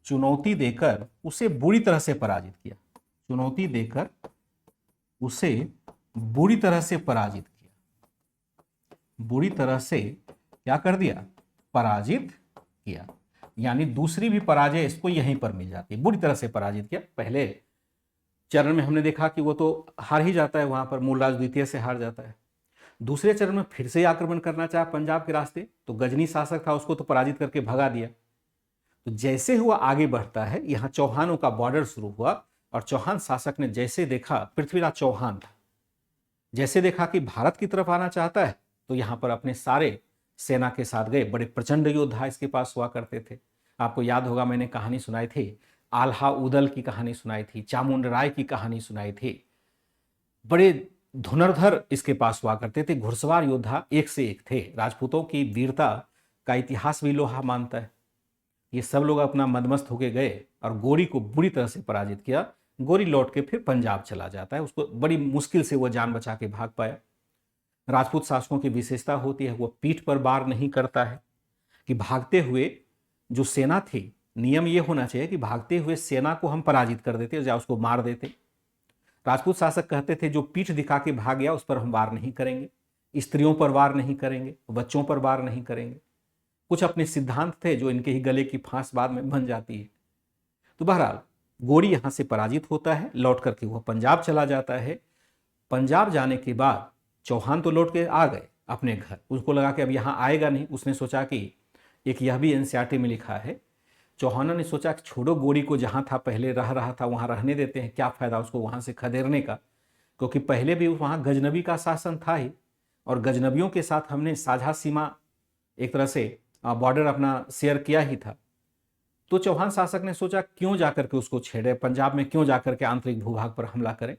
चुनौती देकर उसे बुरी तरह से पराजित किया। बुरी तरह से क्या कर दिया, पराजित किया। यानी दूसरी भी पराजय इसको यहीं पर मिल जाती है, बुरी तरह से पराजित किया। पहले चरण में हमने देखा कि वो तो हार ही जाता है, वहां पर मूलराज द्वितीय से हार जाता है। दूसरे चरण में फिर से आक्रमण करना चाहा पंजाब के रास्ते, तो गजनी शासक था, उसको तो पराजित करके भगा दिया। तो जैसे हुआ आगे बढ़ता है, यहां चौहानों का बॉर्डर शुरू हुआ, और चौहान शासक ने जैसे देखा, पृथ्वीराज चौहान था, जैसे देखा कि भारत की तरफ आना चाहता है, तो यहां पर अपने सारे सेना के साथ गए। बड़े प्रचंड योद्धा इसके पास हुआ करते थे। आपको याद होगा, मैंने कहानी सुनाई थी, आल्हा उदल की कहानी सुनाई थी, चामुंड राय की कहानी सुनाई थी। बड़े धुरंधर इसके पास हुआ करते थे, घुड़सवार योद्धा एक से एक थे। राजपूतों की वीरता का इतिहास भी लोहा मानता है। ये सब लोग अपना मदमस्त होके गए और गोरी को बुरी तरह से पराजित किया। गोरी लौट के फिर पंजाब चला जाता है, उसको बड़ी मुश्किल से वो जान बचा के भाग पाया। राजपूत शासकों की विशेषता होती है, वो पीठ पर वार नहीं करता है, कि भागते हुए जो सेना थी, नियम ये होना चाहिए कि भागते हुए सेना को हम पराजित कर देते या उसको मार देते। राजपूत शासक कहते थे जो पीठ दिखा के भाग गया उस पर हम वार नहीं करेंगे, स्त्रियों पर वार नहीं करेंगे, बच्चों पर वार नहीं करेंगे। कुछ अपने सिद्धांत थे जो इनके ही गले की फांस बाद में बन जाती है। तो बहरहाल गोरी यहां से पराजित होता है, लौट करके वह पंजाब चला जाता है। पंजाब जाने के बाद चौहान तो लौट के आ गए अपने घर, उसको लगा कि अब यहाँ आएगा नहीं। उसने सोचा कि एक यह भी एनसीईआरटी में लिखा है, चौहानों ने सोचा कि छोड़ो गोरी को, जहाँ था पहले रह रहा था वहाँ रहने देते हैं, क्या फ़ायदा उसको वहाँ से खदेड़ने का, क्योंकि पहले भी वहाँ गजनबी का शासन था ही और गजनबियों के साथ हमने साझा सीमा, एक तरह से बॉर्डर अपना शेयर किया ही था। तो चौहान शासक ने सोचा क्यों जाकर के उसको छेड़े, पंजाब में क्यों जाकर के आंतरिक भूभाग पर हमला करें,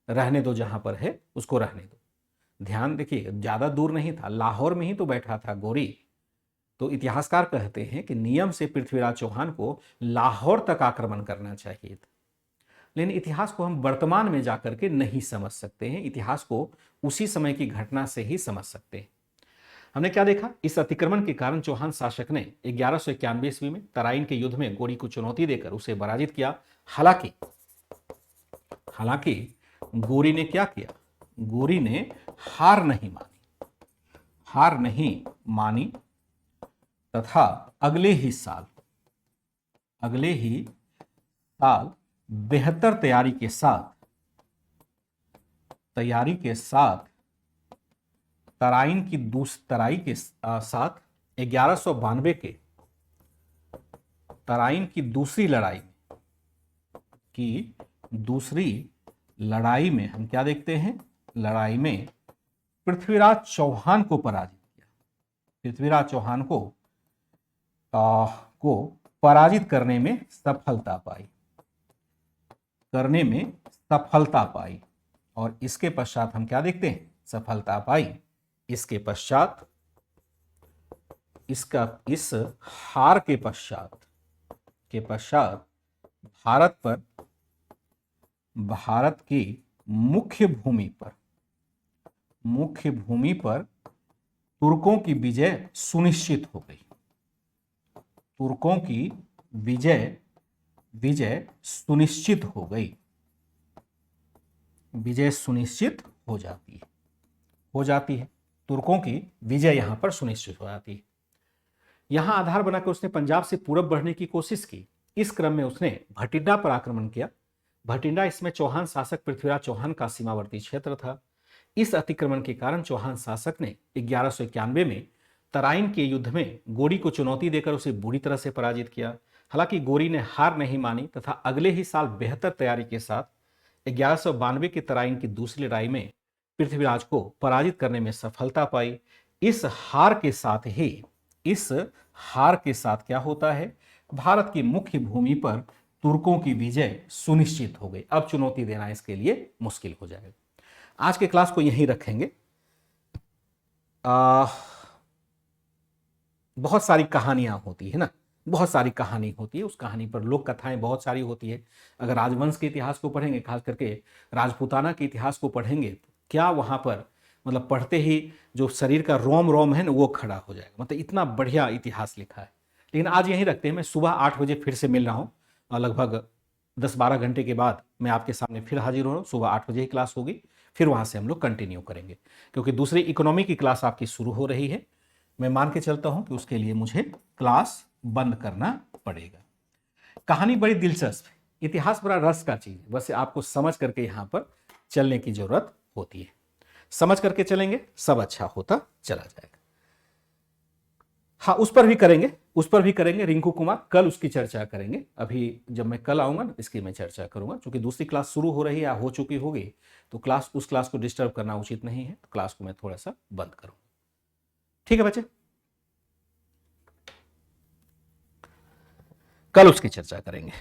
रहने दो जहाँ पर है उसको रहने दो। ध्यान देखिए, ज़्यादा दूर नहीं था, लाहौर में ही तो बैठा था गोरी। तो इतिहासकार कहते हैं कि नियम से पृथ्वीराज चौहान को लाहौर तक आक्रमण करना चाहिए था, लेकिन इतिहास को हम वर्तमान में जाकर के नहीं समझ सकते हैं, इतिहास को उसी समय की घटना से ही समझ सकते हैं। हमने क्या देखा, इस अतिक्रमण के कारण चौहान शासक ने 1191 ईस्वी में तराइन के युद्ध में गोरी को चुनौती देकर उसे पराजित किया। हालांकि गोरी ने क्या किया, गोरी ने हार नहीं मानी तथा अगले ही साल बेहतर तैयारी के साथ तराइन के साथ 1192 के तराइन की दूसरी लड़ाई में हम क्या देखते हैं, लड़ाई में पृथ्वीराज चौहान को पराजित किया। पृथ्वीराज चौहान को पराजित करने में सफलता पाई और इसके पश्चात हम क्या देखते हैं, सफलता पाई। इसके पश्चात इस हार के पश्चात भारत की मुख्य भूमि पर तुर्कों की विजय सुनिश्चित हो गई। तुर्कों की विजय सुनिश्चित हो जाती है। तुर्कों की विजय यहां पर सुनिश्चित हो जाती है। यहां आधार बनाकर उसने पंजाब से पूरब बढ़ने की कोशिश की। इस क्रम में उसने भटिंडा पर आक्रमण किया। भटिंडा इसमें चौहान शासक पृथ्वीराज चौहान का सीमावर्ती क्षेत्र था। इस अतिक्रमण के कारण चौहान शासक ने 1191 में तराइन के युद्ध में गोरी को चुनौती देकर उसे बुरी तरह से पराजित किया। हालांकि गोरी ने हार नहीं मानी तथा अगले ही साल बेहतर तैयारी के साथ 1192 की तराइन की दूसरी लड़ाई में पृथ्वीराज को पराजित करने में सफलता पाई। इस हार के साथ क्या होता है, भारत की मुख्य भूमि पर तुर्कों की विजय सुनिश्चित हो गई। अब चुनौती देना इसके लिए मुश्किल हो जाएगा। आज के क्लास को यहीं रखेंगे। बहुत सारी कहानियां होती है ना, बहुत सारी कहानी होती है, उस कहानी पर लोक कथाएं बहुत सारी होती है। अगर राजवंश के इतिहास को पढ़ेंगे, खास करके राजपूताना के इतिहास को पढ़ेंगे, तो क्या वहाँ पर मतलब पढ़ते ही जो शरीर का रोम रोम है ना वो खड़ा हो जाएगा। मतलब इतना बढ़िया इतिहास लिखा है। लेकिन आज यहीं रखते हैं। मैं सुबह 8 बजे फिर से मिल रहा हूँ और लगभग 10-12 घंटे के बाद मैं आपके सामने फिर हाजिर हो रहा हूँ। सुबह 8 बजे ही क्लास होगी, फिर वहाँ से हम लोग कंटिन्यू करेंगे, क्योंकि दूसरी इकोनॉमी की क्लास आपकी शुरू हो रही है। मैं मान के चलता हूँ कि उसके लिए मुझे क्लास बंद करना पड़ेगा। कहानी बड़ी दिलचस्प है, इतिहास बड़ा रस का चीज है, बस आपको समझ करके यहाँ पर चलने की जरूरत होती है। समझ करके चलेंगे, सब अच्छा होता चला जाएगा। हाँ, उस पर भी करेंगे रिंकू कुमार, कल उसकी चर्चा करेंगे। अभी जब मैं कल आऊंगा ना, इसकी मैं चर्चा करूंगा, क्योंकि दूसरी क्लास शुरू हो रही है या हो चुकी होगी, तो उस क्लास को डिस्टर्ब करना उचित नहीं है, तो क्लास को मैं थोड़ा सा बंद करूंगा। ठीक है बच्चे, कल उसकी चर्चा करेंगे।